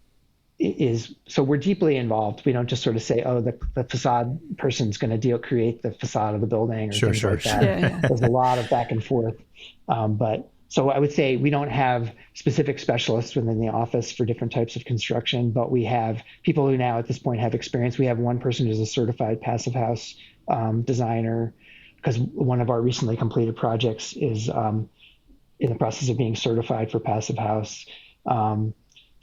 is, so we're deeply involved. We don't just sort of say, oh, the facade person's going to create the facade of the building or things like that. Yeah. There's a lot of back and forth. So I would say we don't have specific specialists within the office for different types of construction, but we have people who now at this point have experience. We have one person who's a certified passive house designer, because one of our recently completed projects is in the process of being certified for passive house.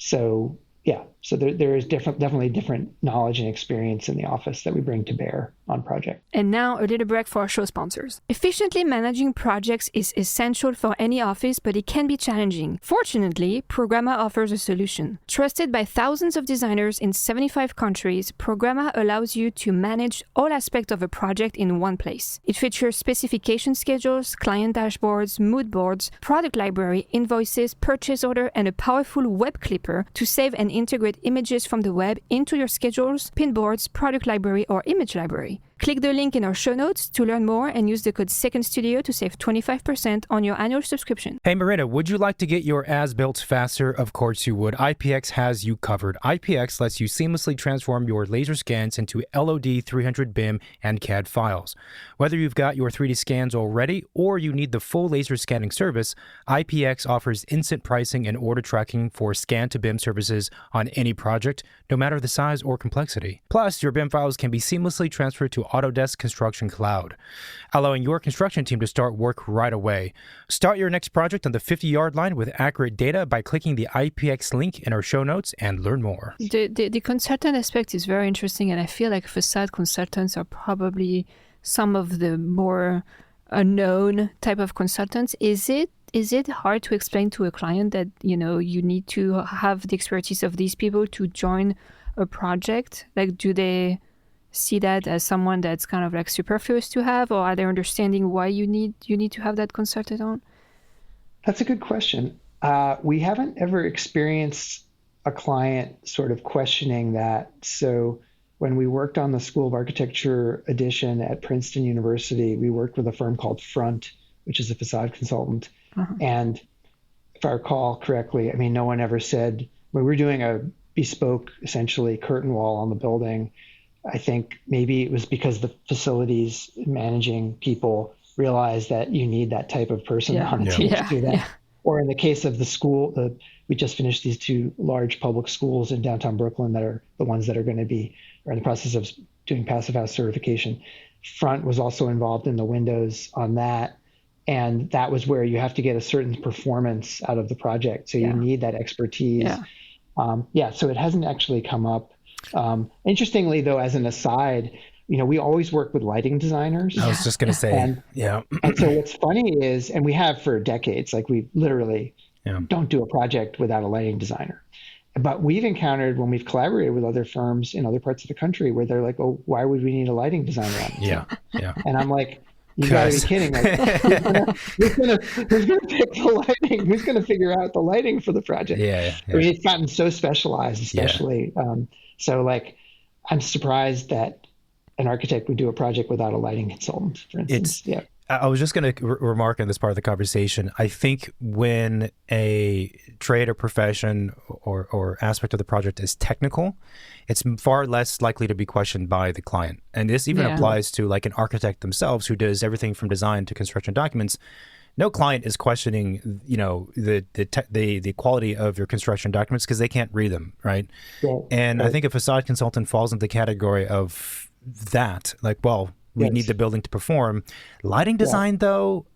So there is definitely different knowledge and experience in the office that we bring to bear on project. And now a little break for our show sponsors. Efficiently managing projects is essential for any office, but it can be challenging. Fortunately, Programma offers a solution. Trusted by thousands of designers in 75 countries, Programma allows you to manage all aspects of a project in one place. It features specification schedules, client dashboards, mood boards, product library, invoices, purchase order, and a powerful web clipper to save and integrate images from the web into your schedules, pinboards, product library, or image library. Click the link in our show notes to learn more and use the code SECONDSTUDIO to save 25% on your annual subscription. Hey, Marina, would you like to get your as-built faster? Of course you would. IPX has you covered. IPX lets you seamlessly transform your laser scans into LOD 300 BIM and CAD files. Whether you've got your 3D scans already or you need the full laser scanning service, IPX offers instant pricing and order tracking for scan-to-BIM services on any project, no matter the size or complexity. Plus, your BIM files can be seamlessly transferred to Autodesk Construction Cloud, allowing your construction team to start work right away. Start your next project on the 50-yard line with accurate data by clicking the IPX link in our show notes and learn more. The consultant aspect is very interesting, and I feel like facade consultants are probably some of the more unknown type of consultants. Is it hard to explain to a client that, you need to have the expertise of these people to join a project? Like, do they see that as someone that's kind of like superfluous to have, or are they understanding why you need to have that consultant on? That's a good question. We haven't ever experienced a client sort of questioning that. So when we worked on the School of Architecture edition at Princeton University, we worked with a firm called Front, which is a facade consultant. And if I recall correctly, I mean, no one ever said, when we were doing a bespoke, essentially, curtain wall on the building, I think maybe it was because the facilities managing people realized that you need that type of person on the team to do that. Or in the case of the school, we just finished these two large public schools in downtown Brooklyn that are the ones that are going to be are in the process of doing Passive House certification. Front was also involved in the windows on that. And that was where you have to get a certain performance out of the project. So you need that expertise. So it hasn't actually come up. Interestingly, though, as an aside, we always work with lighting designers. I was just going to say, and so what's funny is, and we have for decades, like we literally don't do a project without a lighting designer. But we've encountered when we've collaborated with other firms in other parts of the country where they're like, "Oh, why would we need a lighting designer on the team?" Yeah. And I'm like, you gotta be kidding. Like, who's gonna pick the lighting? Who's gonna figure out the lighting for the project? I mean, it's gotten so specialized, especially. So like, I'm surprised that an architect would do a project without a lighting consultant, for instance. I was just going to remark on this part of the conversation. I think when a trade or profession or aspect of the project is technical, it's far less likely to be questioned by the client. And this even applies to like an architect themselves who does everything from design to construction documents. No client is questioning, the quality of your construction documents because they can't read them, right? I think a facade consultant falls into the category of that. Like, well, we need the building to perform. Lighting design, though,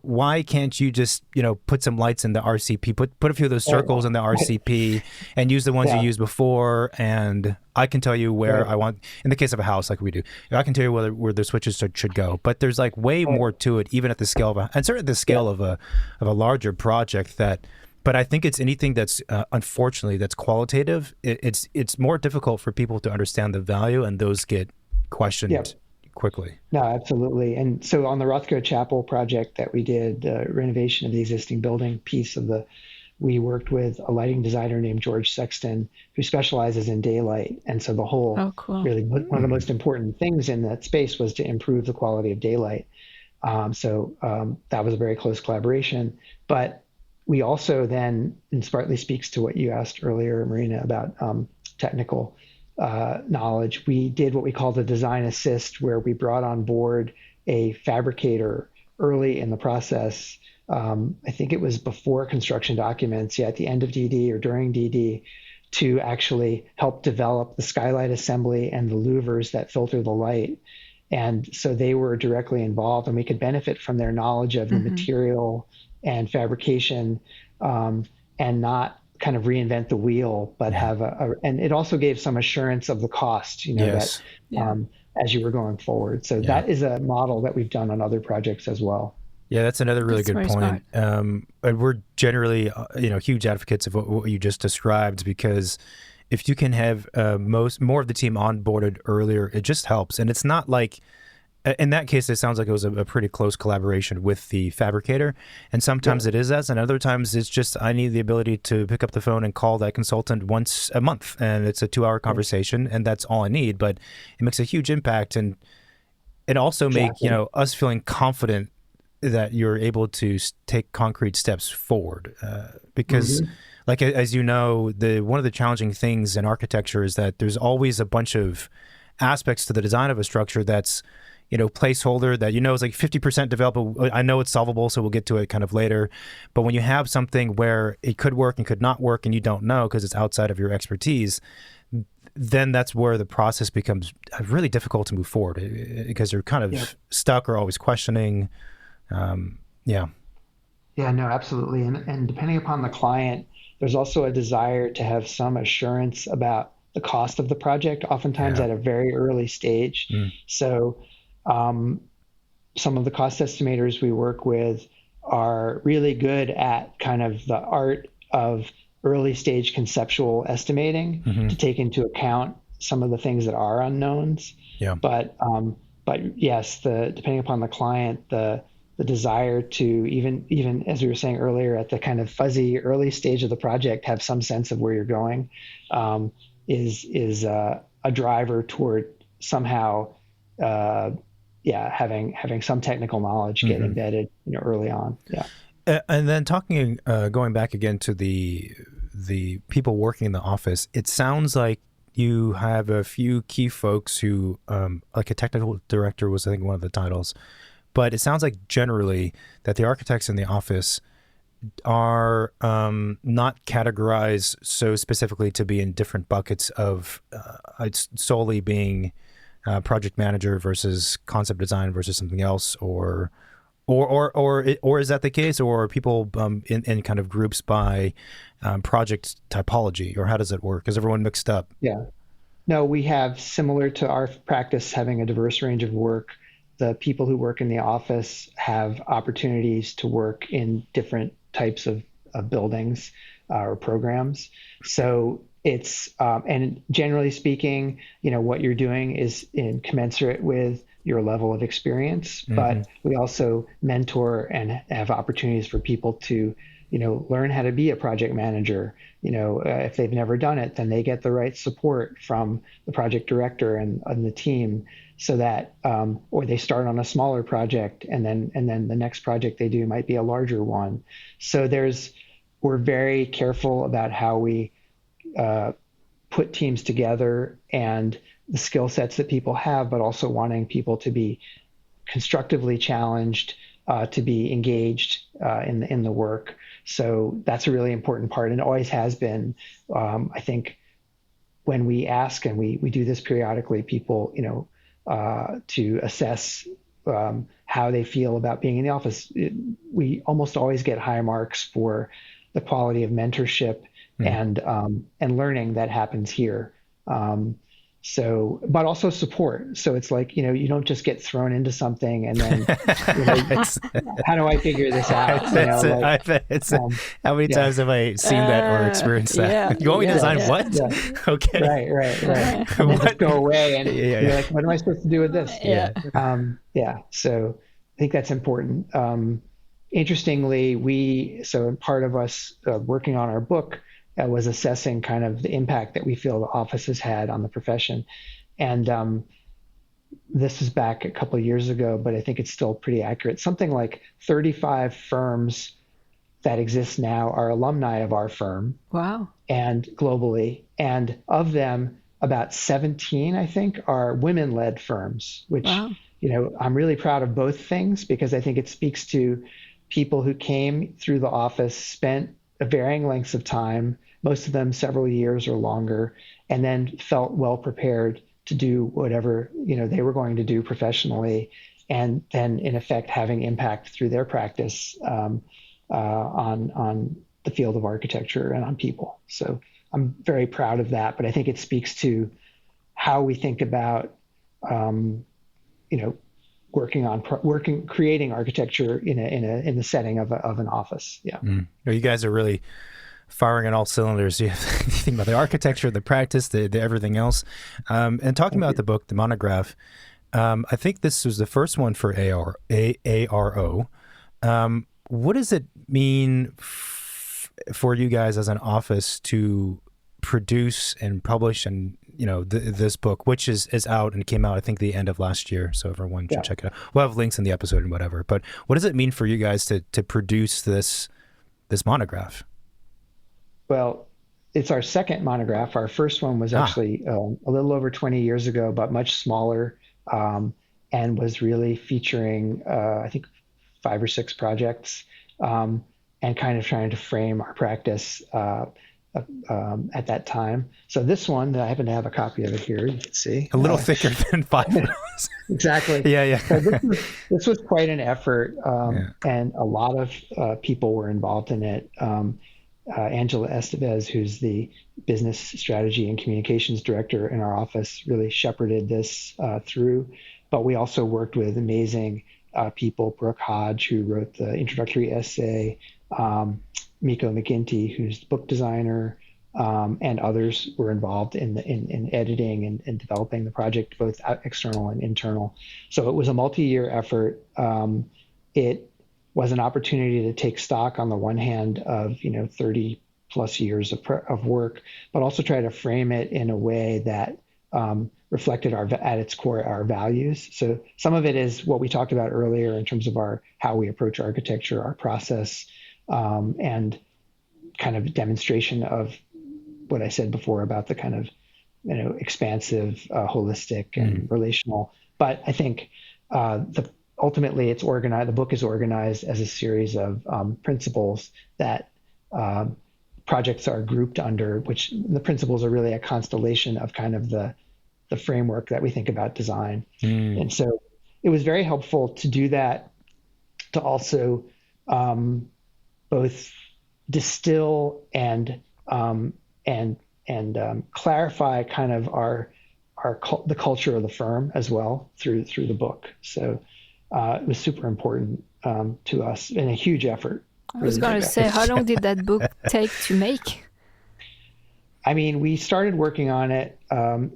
why can't you just, put some lights in the RCP, put a few of those circles in the RCP and use the ones you used before? And I can tell you where I want, in the case of a house like we do, I can tell you where the switches should go. But there's like way more to it, even at the scale of and certainly the scale of a larger project but I think it's anything that's, unfortunately, that's qualitative. It's more difficult for people to understand the value, and those get questioned quickly. No, absolutely. And so on the Rothko Chapel project that we did, renovation of the existing building piece we worked with a lighting designer named George Sexton, who specializes in daylight. And so the whole, really one of the most important things in that space was to improve the quality of daylight. So that was a very close collaboration. But we also then, and partly speaks to what you asked earlier, Marina, about technical knowledge, we did what we called a design assist, where we brought on board a fabricator early in the process. I think it was before construction documents, at the end of DD or during DD, to actually help develop the skylight assembly and the louvers that filter the light. And so they were directly involved, and we could benefit from their knowledge of the material and fabrication, and not kind of reinvent the wheel, but have and it also gave some assurance of the cost, as you were going forward. So that is a model that we've done on other projects as well. Yeah, that's another really good point. And we're generally, huge advocates of what you just described, because if you can have more of the team onboarded earlier, it just helps. And it's not like, in that case, it sounds like it was a pretty close collaboration with the fabricator. And sometimes it is that, and other times it's just, I need the ability to pick up the phone and call that consultant once a month. And it's a 2-hour conversation, and that's all I need. But it makes a huge impact. And it also makes, us feeling confident that you're able to take concrete steps forward. Because like, as you know, one of the challenging things in architecture is that there's always a bunch of aspects to the design of a structure that's, placeholder that is like 50% developable. I know it's solvable, so we'll get to it kind of later. But when you have something where it could work and could not work, and you don't know because it's outside of your expertise, then that's where the process becomes really difficult to move forward, because you're kind of stuck or always questioning. Yeah, no, absolutely. And depending upon the client, there's also a desire to have some assurance about the cost of the project, oftentimes at a very early stage. So some of the cost estimators we work with are really good at kind of the art of early stage conceptual estimating to take into account some of the things that are unknowns. But yes, depending upon the client, the desire to even as we were saying earlier, at the kind of fuzzy early stage of the project, have some sense of where you're going, is a driver toward somehow having some technical knowledge get embedded early on. And then going back again to the people working in the office, it sounds like you have a few key folks who, like a technical director was, I think, one of the titles. But it sounds like generally that the architects in the office are not categorized so specifically to be in different buckets of it's solely being project manager versus concept design versus something else, or is that the case, or are people in kind of groups by project typology, or how does it work? Is everyone mixed up? Yeah. No, we have, similar to our practice, having a diverse range of work. The people who work in the office have opportunities to work in different types of buildings or programs. So it's, and generally speaking, what you're doing is commensurate with your level of experience, but we also mentor and have opportunities for people to learn how to be a project manager. If they've never done it, then they get the right support from the project director and the team, so that, or they start on a smaller project, and then the next project they do might be a larger one. So we're very careful about how we put teams together and the skill sets that people have, but also wanting people to be constructively challenged, to be engaged in the work. So that's a really important part, and always has been. I think when we ask, and we do this periodically, people, to assess how they feel about being in the office, we almost always get high marks for the quality of mentorship and learning that happens here. So, but also support. So it's like, you don't just get thrown into something and then, how do I figure this out? How many times have I seen that or experienced that? Yeah. You want me to design what? Yeah. Okay. Right. And then just go away and you're like, what am I supposed to do with this? So I think that's important. Interestingly, so part of us working on our book was assessing kind of the impact that we feel the office has had on the profession. And this is back a couple of years ago, but I think it's still pretty accurate. Something like 35 firms that exist now are alumni of our firm. Wow. And globally. And of them, about 17, I think, are women-led firms, which, I'm really proud of both things, because I think it speaks to people who came through the office, spent varying lengths of time, most of them several years or longer, and then felt well prepared to do whatever they were going to do professionally, and then in effect having impact through their practice on the field of architecture and on people. So I'm very proud of that, but I think it speaks to how we think about creating architecture in the setting of an office. Yeah. You guys are really firing on all cylinders. You think about the architecture, the practice, the everything else. And talking about the book, the monograph, I think this was the first one for ARO. What does it mean for you guys as an office to produce and publish and this book, which is out and came out, I think, the end of last year, so everyone should check it out. We'll have links in the episode and whatever. But what does it mean for you guys to produce this monograph? Well, it's our second monograph. Our first one was actually a little over 20 years ago, but much smaller, and was really featuring, I think, 5 or 6 projects, and kind of trying to frame our practice at that time. So this one, I happen to have a copy of it here. You can see a little thicker than 5 minutes. Exactly. Yeah. So this was quite an effort, and a lot of people were involved in it. Angela Estevez, who's the business strategy and communications director in our office, really shepherded this through. But we also worked with amazing people, Brooke Hodge, who wrote the introductory essay, Miko McGinty, who's the book designer, and others were involved in editing and developing the project, both external and internal. So it was a multi-year effort. It was an opportunity to take stock, on the one hand, of 30 plus years of work, but also try to frame it in a way that reflected at its core our values. So some of it is what we talked about earlier in terms of how we approach architecture, our process, and kind of demonstration of what I said before about the kind of expansive, holistic, and relational. But I think ultimately it's organized. The book is organized as a series of principles that projects are grouped under, which the principles are really a constellation of kind of the framework that we think about design. And so it was very helpful to do that, to also both distill and clarify kind of the culture of the firm as well through the book. So it was super important to us, and a huge effort. I was going to say, how long did that book take to make? I mean, we started working on it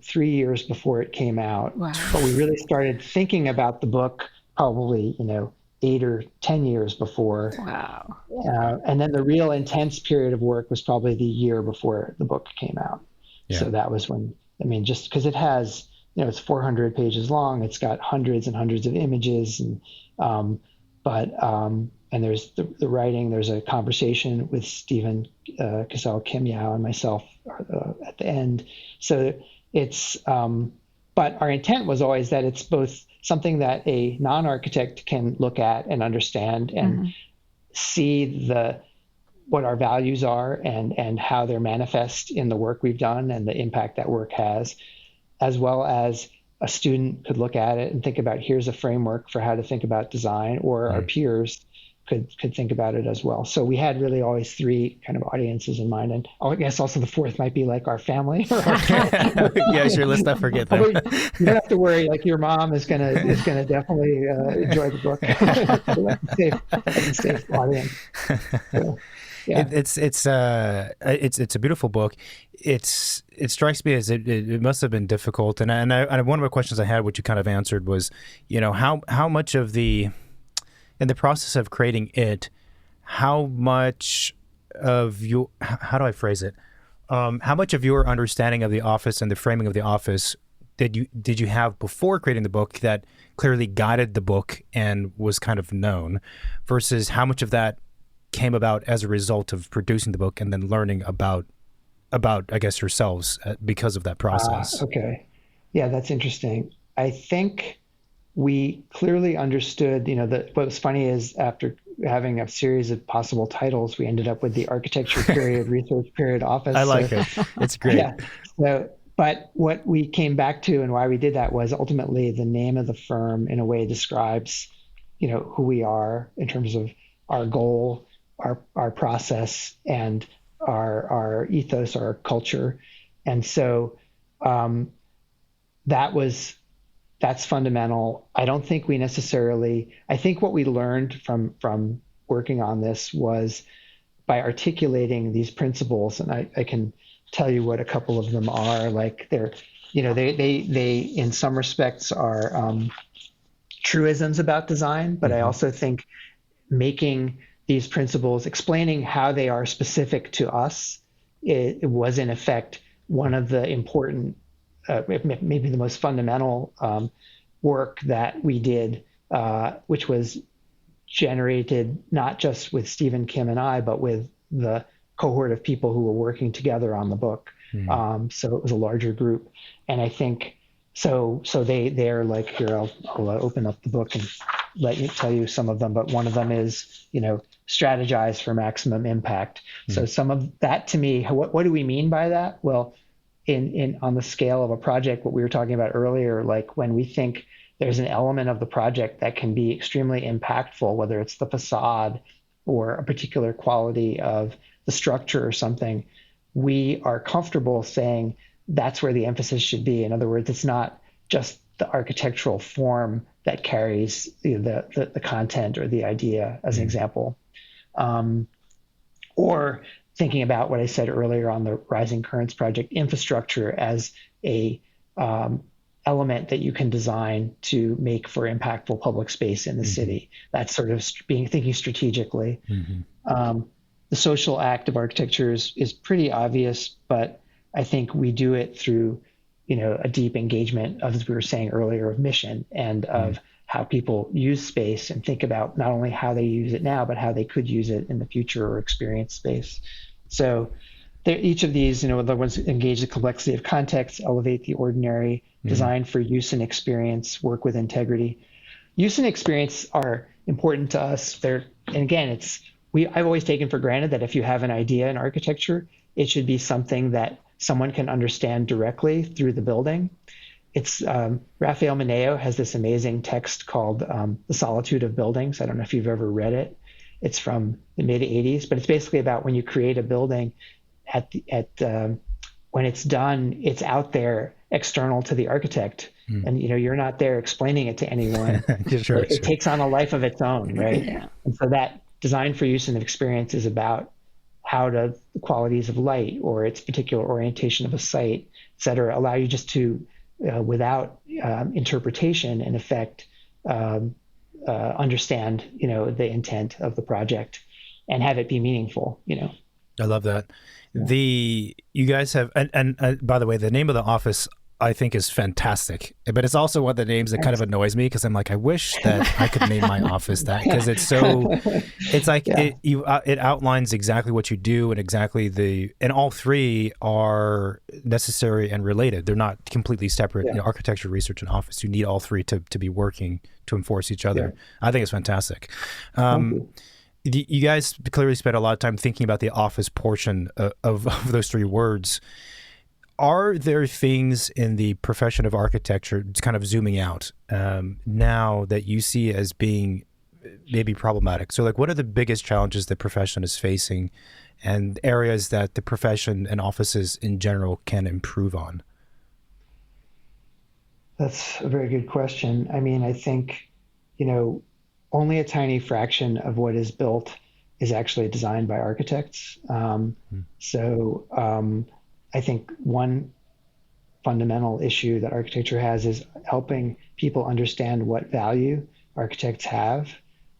3 years before it came out, Wow. but we really started thinking about the book probably, 8 or 10 years before. Wow. And then the real intense period of work was probably the year before the book came out. Yeah. So that was when, just because it has, it's 400 pages long, it's got hundreds and hundreds of images, and and there's the writing. There's a conversation with Stephen Cassell, Kim Yao, and myself at the end. So it's, but our intent was always that it's both something that a non-architect can look at and understand and see what our values are and how they're manifest in the work we've done and the impact that work has, as well as a student could look at it and think about, here's a framework for how to think about design, or our peers could think about it as well. So we had really always three kind of audiences in mind, and I guess also the fourth might be like our family. Yeah, sure. Let's not forget them. You don't have to worry. Like your mom is gonna definitely enjoy the book. That's a safe audience. So, yeah. It's a beautiful book. It strikes me as it must have been difficult, and one of the questions I had, which you kind of answered, was, how much of in the process of creating it, how much of you, how do I phrase it? How much of your understanding of the office and the framing of the office did you have before creating the book that clearly guided the book and was kind of known, versus how much of that came about as a result of producing the book and then learning about I guess yourselves because of that process? Okay. Yeah, that's interesting. I think we clearly understood, what was funny is after having a series of possible titles, we ended up with the architecture period, research period office. I like it. It's great. Yeah. So, but what we came back to and why we did that was ultimately the name of the firm in a way describes, who we are in terms of our goal, our process, and our ethos, our culture. And so that's fundamental. I don't think I think what we learned from working on this was by articulating these principles, and I can tell you what a couple of them are. Like they in some respects are truisms about design, but I also think making these principles, explaining how they are specific to us, it was in effect one of the important, maybe the most fundamental work that we did, which was generated not just with Stephen, Kim, and I, but with the cohort of people who were working together on the book. So it was a larger group. And I think, so they're like, here, I'll open up the book and tell you some of them, but one of them is, strategize for maximum impact. So some of that, to me, what do we mean by that? Well, on the scale of a project, what we were talking about earlier, like when we think there's an element of the project that can be extremely impactful, whether it's the facade or a particular quality of the structure or something, we are comfortable saying that's where the emphasis should be. In other words, it's not just the architectural form that carries the content or the idea, as an example. Or thinking about what I said earlier on the Rising Currents project, infrastructure as a element that you can design to make for impactful public space in the city. That's sort of thinking strategically. The social act of architecture is pretty obvious, but I think we do it through, a deep engagement of, as we were saying earlier, of mission and of how people use space and think about not only how they use it now, but how they could use it in the future or experience space. So each of these, the ones that engage the complexity of context, elevate the ordinary, design for use and experience, work with integrity. use and experience are important to us. And again, I've always taken for granted that if you have an idea in architecture, it should be something that someone can understand directly through the building. It's Rafael Mineo has this amazing text called The Solitude of Buildings. I don't know if you've ever read it. It's from the mid 80s, but it's basically about when you create a building when it's done, it's out there external to the architect. And, you're not there explaining it to anyone. Sure. It takes on a life of its own, right? Yeah. And so that design for use and experience is about how do the qualities of light or its particular orientation of a site, et cetera, allow you just to, without interpretation, in effect, understand, the intent of the project and have it be meaningful, I love that. Yeah. You guys have, and by the way, the name of the office I think is fantastic, but it's also one of the names that kind of annoys me because I'm like, I wish that I could name my office that, because it's like it outlines exactly what you do and exactly and all three are necessary and related. They're not completely separate. Yeah. Architecture, research, and office. You need all three to be working to enforce each other. Yeah. I think it's fantastic. You guys clearly spent a lot of time thinking about the office portion of those three words. Are there things in the profession of architecture, kind of zooming out, now that you see as being maybe problematic? So, like, what are the biggest challenges the profession is facing and areas that the profession and offices in general can improve on? That's a very good question. I mean, I think, only a tiny fraction of what is built is actually designed by architects. I think one fundamental issue that architecture has is helping people understand what value architects have.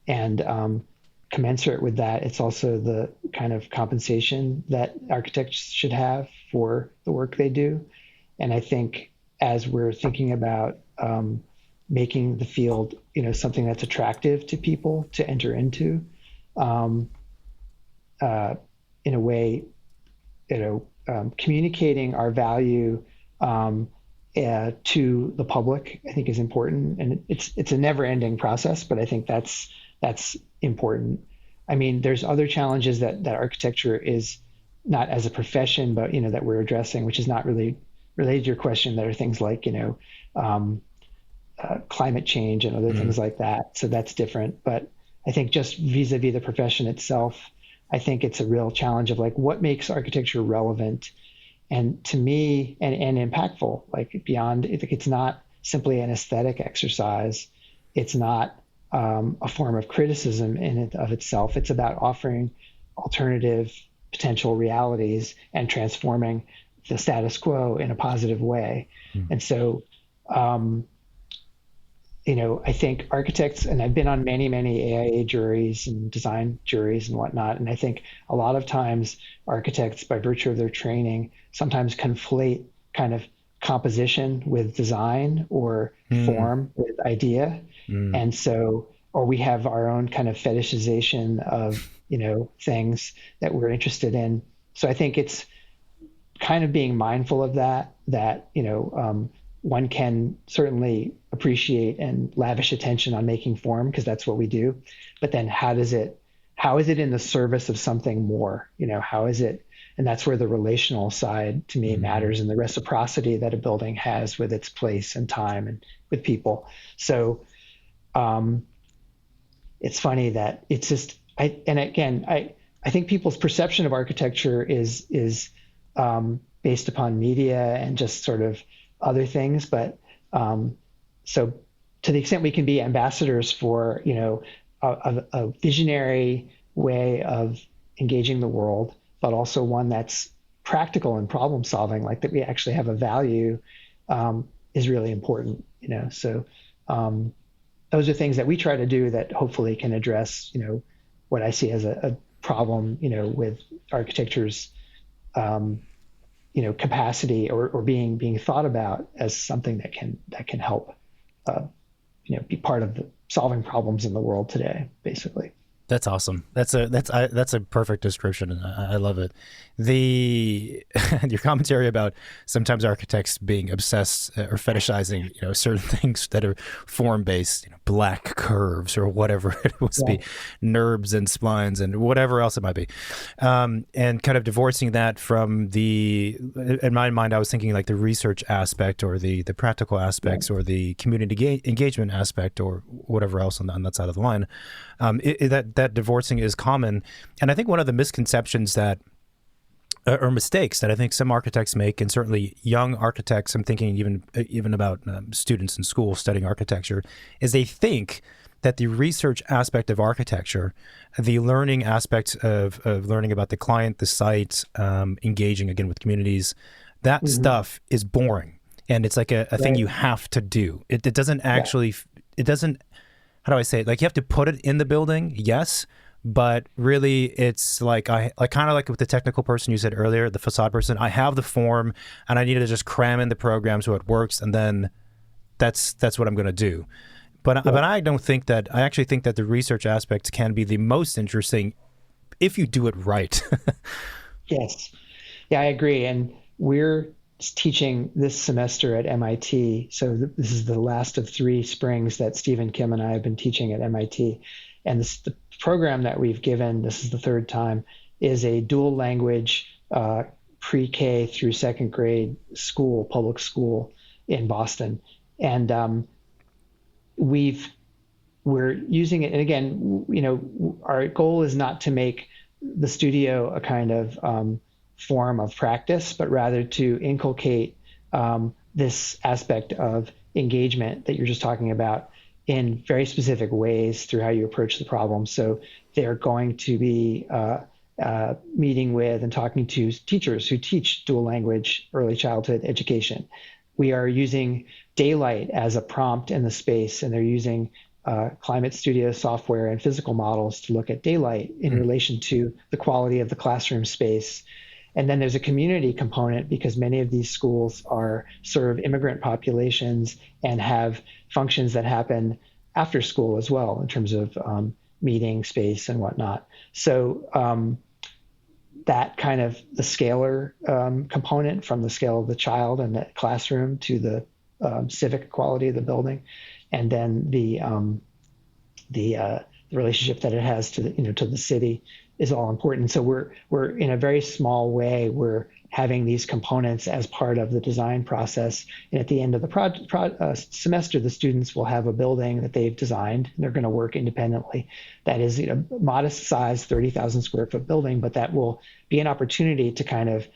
And commensurate with that, it's also the kind of compensation that architects should have for the work they do. And I think as we're thinking about making the field, something that's attractive to people to enter into, in a way, communicating our value to the public, I think, is important, and it's a never-ending process. But I think that's important. I mean, there's other challenges that architecture is not as a profession, but that we're addressing, which is not really related to your question. That are things like climate change and other things like that. So that's different. But I think just vis-a-vis the profession itself, I think it's a real challenge of like what makes architecture relevant and to me and impactful, like beyond, it's not simply an aesthetic exercise. It's not a form of criticism in and of itself. It's about offering alternative potential realities and transforming the status quo in a positive way. And so, I think architects, and I've been on many, many AIA juries and design juries and whatnot, and I think a lot of times architects, by virtue of their training, sometimes conflate kind of composition with design or form with idea. And so, or we have our own kind of fetishization of, things that we're interested in. So I think it's kind of being mindful of that, one can certainly appreciate and lavish attention on making form because that's what we do. But then how is it in the service of something more? How is it? And that's where the relational side to me matters, and the reciprocity that a building has with its place and time and with people. So it's funny that it's just, I think people's perception of architecture is based upon media and just sort of other things. But so to the extent we can be ambassadors for, a visionary way of engaging the world, but also one that's practical and problem solving, like that we actually have a value, is really important, So those are things that we try to do that hopefully can address, what I see as a problem, with architecture's, capacity or being thought about as something that can help, be part of the solving problems in the world today, basically. That's awesome. That's a perfect description, and I love it. The your commentary about sometimes architects being obsessed or fetishizing, certain things that are form based, black curves or whatever it must be, NURBS and splines and whatever else it might be, and kind of divorcing that from in my mind, I was thinking like the research aspect or the practical aspects or the community engagement aspect or whatever else on that side of the line. That divorcing is common. And I think one of the misconceptions that, or mistakes that I think some architects make, and certainly young architects, I'm thinking even about students in school studying architecture, is they think that the research aspect of architecture, the learning aspect of learning about the client, the site, engaging again with communities, that stuff is boring. And it's like a thing you have to do. It doesn't actually, it doesn't, how do I say it? Like you have to put it in the building, yes, but really it's like kind of like with the technical person you said earlier, the facade person, I have the form and I need to just cram in the program so it works, and then that's what I'm going to do. But I don't think that, I actually think that the research aspects can be the most interesting if you do it right. Yes. Yeah, I agree. And we're teaching this semester at MIT. So this is the last of 3 springs that Stephen Kim and I have been teaching at MIT. And the program that we've given, this is the 3rd time, is a dual language pre-K through 2nd grade school, public school in Boston. And we're using it. And again, our goal is not to make the studio a kind of form of practice, but rather to inculcate this aspect of engagement that you're just talking about in very specific ways through how you approach the problem. So they're going to be meeting with and talking to teachers who teach dual language early childhood education. We are using daylight as a prompt in the space, and they're using Climate Studio software and physical models to look at daylight in relation to the quality of the classroom space. And then there's a community component because many of these schools serve immigrant populations and have functions that happen after school as well in terms of meeting space and whatnot. So that kind of the scalar component, from the scale of the child and the classroom to the civic quality of the building, and then the relationship that it has to the city is all important. So we're in a very small way, we're having these components as part of the design process. And at the end of the semester, the students will have a building that they've designed, and they're going to work independently. That is a modest size, 30,000 square foot building, but that will be an opportunity to kind of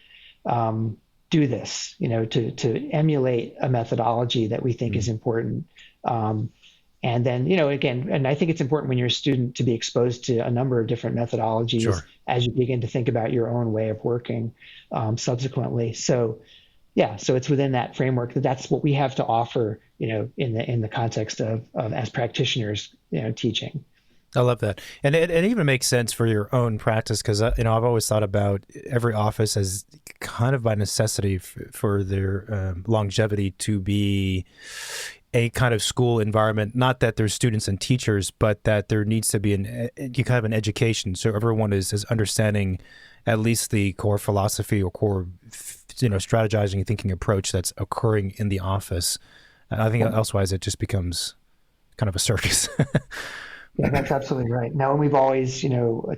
do this, to emulate a methodology that we think is important. And then, again, and I think it's important when you're a student to be exposed to a number of different methodologies as you begin to think about your own way of working subsequently. So, so it's within that framework that's what we have to offer, in the context of as practitioners, teaching. I love that. And it even makes sense for your own practice because, I've always thought about every office as kind of by necessity for their longevity to be a kind of school environment, not that there's students and teachers, but that there needs to be kind of an education. So everyone is understanding at least the core philosophy or core, strategizing and thinking approach that's occurring in the office. I think elsewise it just becomes kind of a circus. Yeah, that's absolutely right. Now, we've always,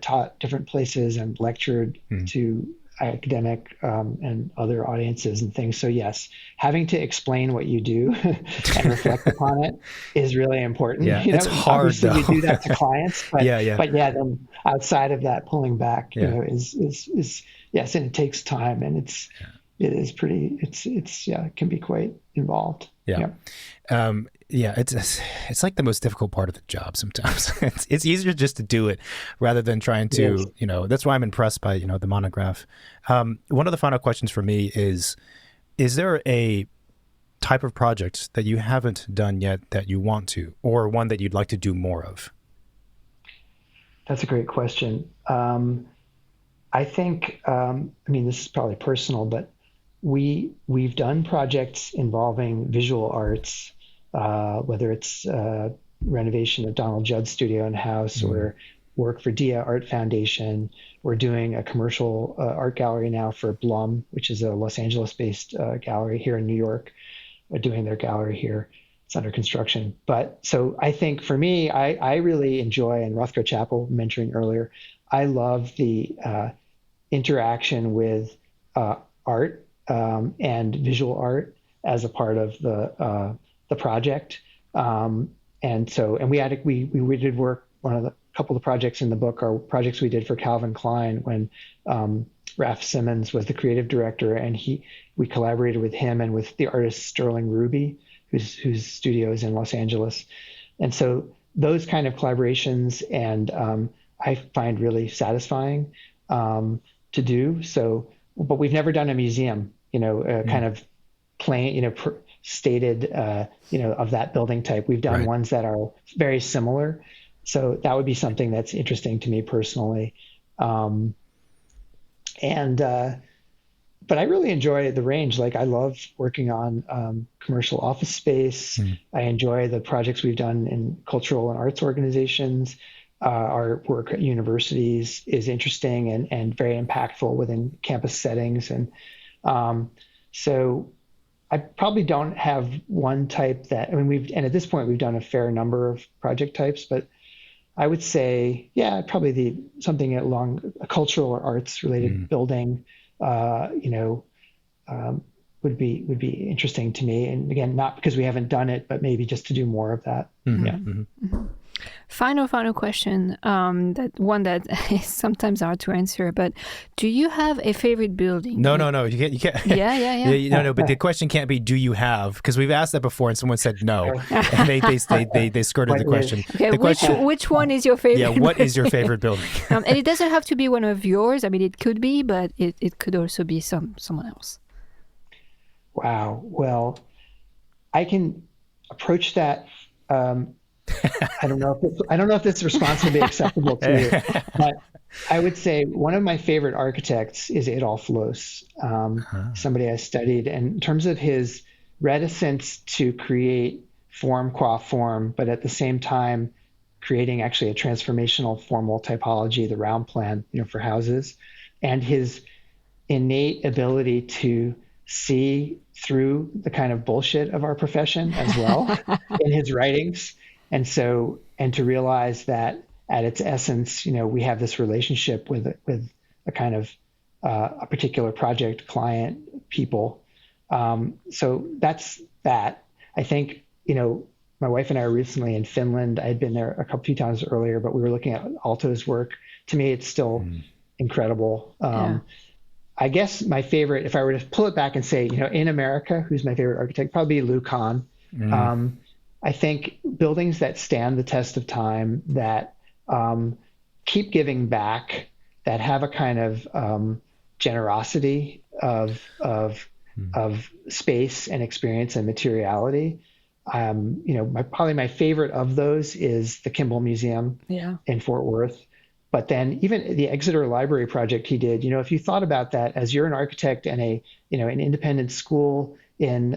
taught different places and lectured to academic and other audiences and things. So yes, having to explain what you do and reflect upon it is really important. Yeah, it's hard. Obviously, though. you do that to clients, but But then outside of that, pulling back, is yes, and it takes time, and it is pretty. It can be quite involved. It's like the most difficult part of the job sometimes. It's easier just to do it rather than trying to, that's why I'm impressed by, the monograph. One of the final questions for me is there a type of project that you haven't done yet that you want to, or one that you'd like to do more of? That's a great question. I think, this is probably personal, but we've done projects involving visual arts, whether it's renovation of Donald Judd's studio and house, or work for Dia Art Foundation. We're doing a commercial art gallery now for Blum, which is a Los Angeles-based gallery here in New York. We're doing their gallery here. It's under construction. But so I think for me, I really enjoy, and Rothko Chapel mentioning earlier, I love the interaction with art and visual art as a part of the project. And we did work. One of the couple of projects in the book are projects we did for Calvin Klein when Raf Simons was the creative director, and we collaborated with him and with the artist Sterling Ruby, whose studio is in Los Angeles. And so those kind of collaborations, and I find really satisfying to do. So, but we've never done a museum, kind of plain, stated, of that building type. We've done ones that are very similar. So that would be something that's interesting to me personally. But I really enjoy the range. Like I love working on commercial office space. I enjoy the projects we've done in cultural and arts organizations. Our work at universities is interesting and very impactful within campus settings. And so I probably don't have one type that, and at this point we've done a fair number of project types, but I would say, probably something along a cultural or arts related building, would be interesting to me. And again, not because we haven't done it, but maybe just to do more of that. Mm-hmm. Yeah. Mm-hmm. Final question. That is sometimes hard to answer. But do you have a favorite building? No. You can't. Yeah. No. But the question can't be, do you have? Because we've asked that before, and someone said no, and they skirted the question. Okay, the question, which one is your favorite? Yeah, what is your favorite building? And it doesn't have to be one of yours. It could be, but it could also be someone else. Wow. Well, I can approach that. I don't know if this response will be acceptable to you, but I would say one of my favorite architects is Adolf Loos, somebody I studied. And in terms of his reticence to create form qua form, but at the same time creating actually a transformational formal typology, the round plan, for houses, and his innate ability to see through the kind of bullshit of our profession as well in his writings. And to realize that at its essence, we have this relationship with a kind of a particular project, client, people. So that's that. I think, my wife and I were recently in Finland. I had been there a few times earlier, but we were looking at Aalto's work. To me, it's still incredible. I guess my favorite, if I were to pull it back and say, in America, who's my favorite architect, probably Lou Kahn. I think buildings that stand the test of time, that keep giving back, that have a kind of generosity of space and experience and materiality. Probably my favorite of those is the Kimball Museum in Fort Worth. But then even the Exeter Library project he did, if you thought about that as you're an architect and an independent school in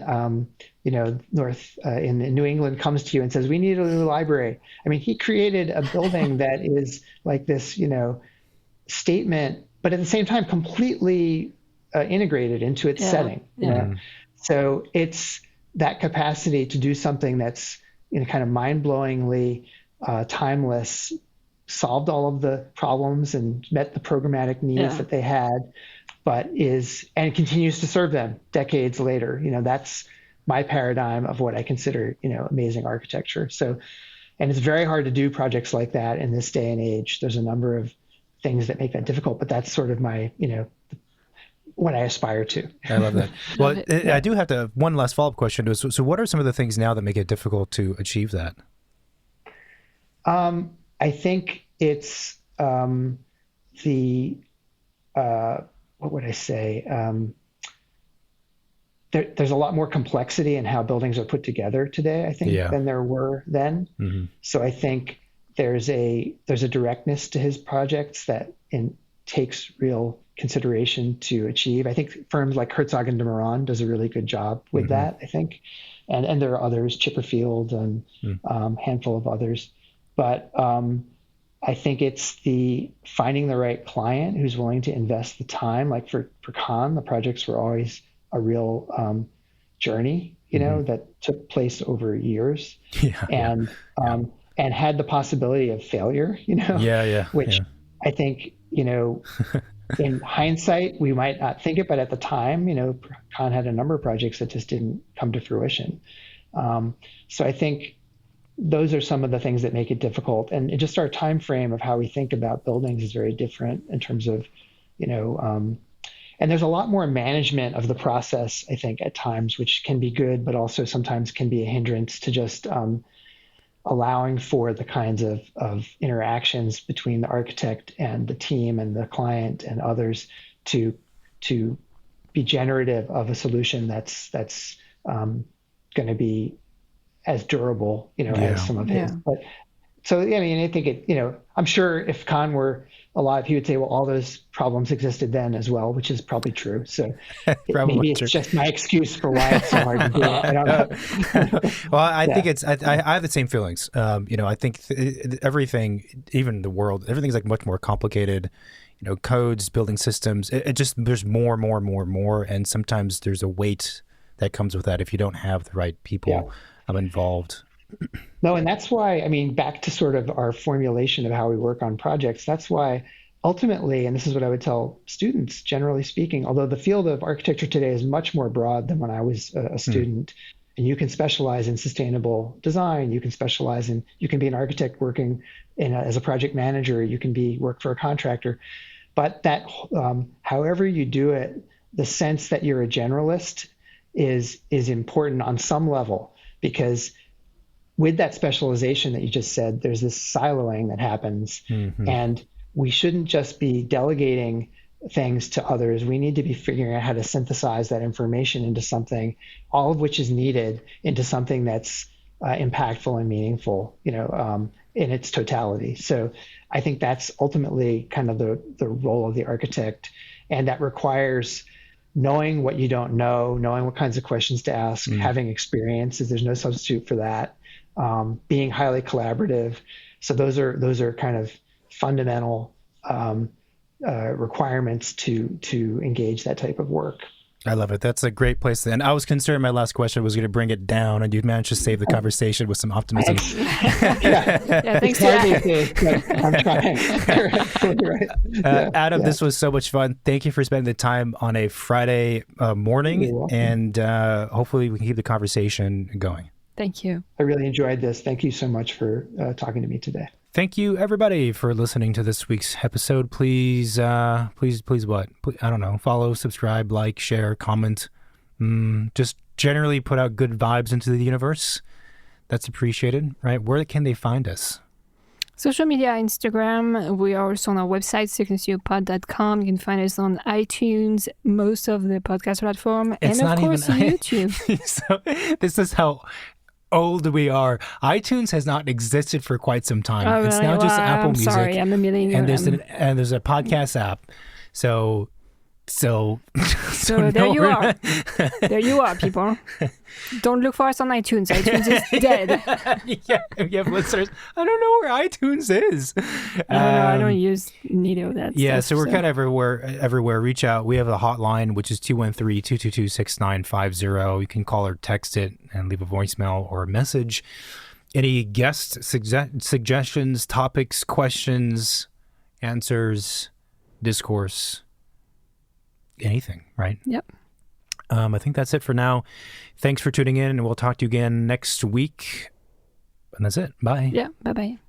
in New England comes to you and says, we need a new library. He created a building that is like this, statement, but at the same time completely integrated into its setting. So it's that capacity to do something that's kind of mind-blowingly timeless, solved all of the problems and met the programmatic needs that they had, but and continues to serve them decades later. That's my paradigm of what I consider, amazing architecture. So, and it's very hard to do projects like that in this day and age. There's a number of things that make that difficult, but that's sort of my, what I aspire to. I love that. Well, I do have to, one last follow-up question. So what are some of the things now that make it difficult to achieve that? I think it's what would I say? There's a lot more complexity in how buildings are put together today, I think, than there were then. Mm-hmm. So I think there's a directness to his projects that takes real consideration to achieve. I think firms like Herzog and de Meuron does a really good job with that, I think. And there are others, Chipperfield and handful of others. But I think it's the finding the right client who's willing to invest the time. Like for Khan, the projects were always a real journey, that took place over years, and and had the possibility of failure, which I think, in hindsight, we might not think it, but at the time, Khan had a number of projects that just didn't come to fruition. So I think those are some of the things that make it difficult. And just our time frame of how we think about buildings is very different in terms of, and there's a lot more management of the process, I think, at times, which can be good, but also sometimes can be a hindrance to just allowing for the kinds of interactions between the architect and the team and the client and others to be generative of a solution that's going to be as durable, as some of his. But so, I think I'm sure if Khan were alive, he would say, well, all those problems existed then as well, which is probably true. So maybe it's just my excuse for why it's so hard to do it. I don't know. Well, I think I have the same feelings. I think everything, even the world, everything's like much more complicated. Codes, building systems, it just, there's more. And sometimes there's a weight that comes with that if you don't have the right people involved. No, and that's why, back to sort of our formulation of how we work on projects, that's why ultimately, and this is what I would tell students, generally speaking, although the field of architecture today is much more broad than when I was a student, and you can specialize in sustainable design, you can be an architect working as a project manager, you can work for a contractor, but that, however you do it, the sense that you're a generalist is important on some level, because with that specialization that you just said, there's this siloing that happens, and we shouldn't just be delegating things to others. We need to be figuring out how to synthesize that information into something, all of which is needed, into something that's impactful and meaningful, in its totality. So I think that's ultimately kind of the role of the architect, and that requires knowing what you don't know, knowing what kinds of questions to ask, having experiences. There's no substitute for that. Being highly collaborative. So those are kind of fundamental requirements to engage that type of work. I love it. That's a great place to end. I was concerned my last question was going to bring it down, and you managed to save the conversation with some optimism. Thanks to that. I'm trying. Right. Adam, this was so much fun. Thank you for spending the time on a Friday morning, and hopefully we can keep the conversation going. Thank you. I really enjoyed this. Thank you so much for talking to me today. Thank you, everybody, for listening to this week's episode. Please what? I don't know. Follow, subscribe, like, share, comment. Just generally put out good vibes into the universe. That's appreciated, right? Where can they find us? Social media, Instagram. We are also on our website, secondstudiopod.com. You can find us on iTunes, most of the podcast platform, and of course YouTube. So this is how old we are. iTunes has not existed for quite some time. Oh, it's now just Apple Music. Sorry, I'm a millennial. And there's a podcast app. So there you are. There you are, people. Don't look for us on iTunes. iTunes is dead. We have listeners. I don't know where iTunes is. I don't use neither of that stuff, so we're kind of everywhere. Reach out. We have a hotline, which is 213-222-6950. You can call or text it and leave a voicemail or a message. Any guest suggestions, topics, questions, answers, discourse, anything, right? Yep. I think that's it for now. Thanks for tuning in, and we'll talk to you again next week. And that's it. Bye. Yeah, bye-bye.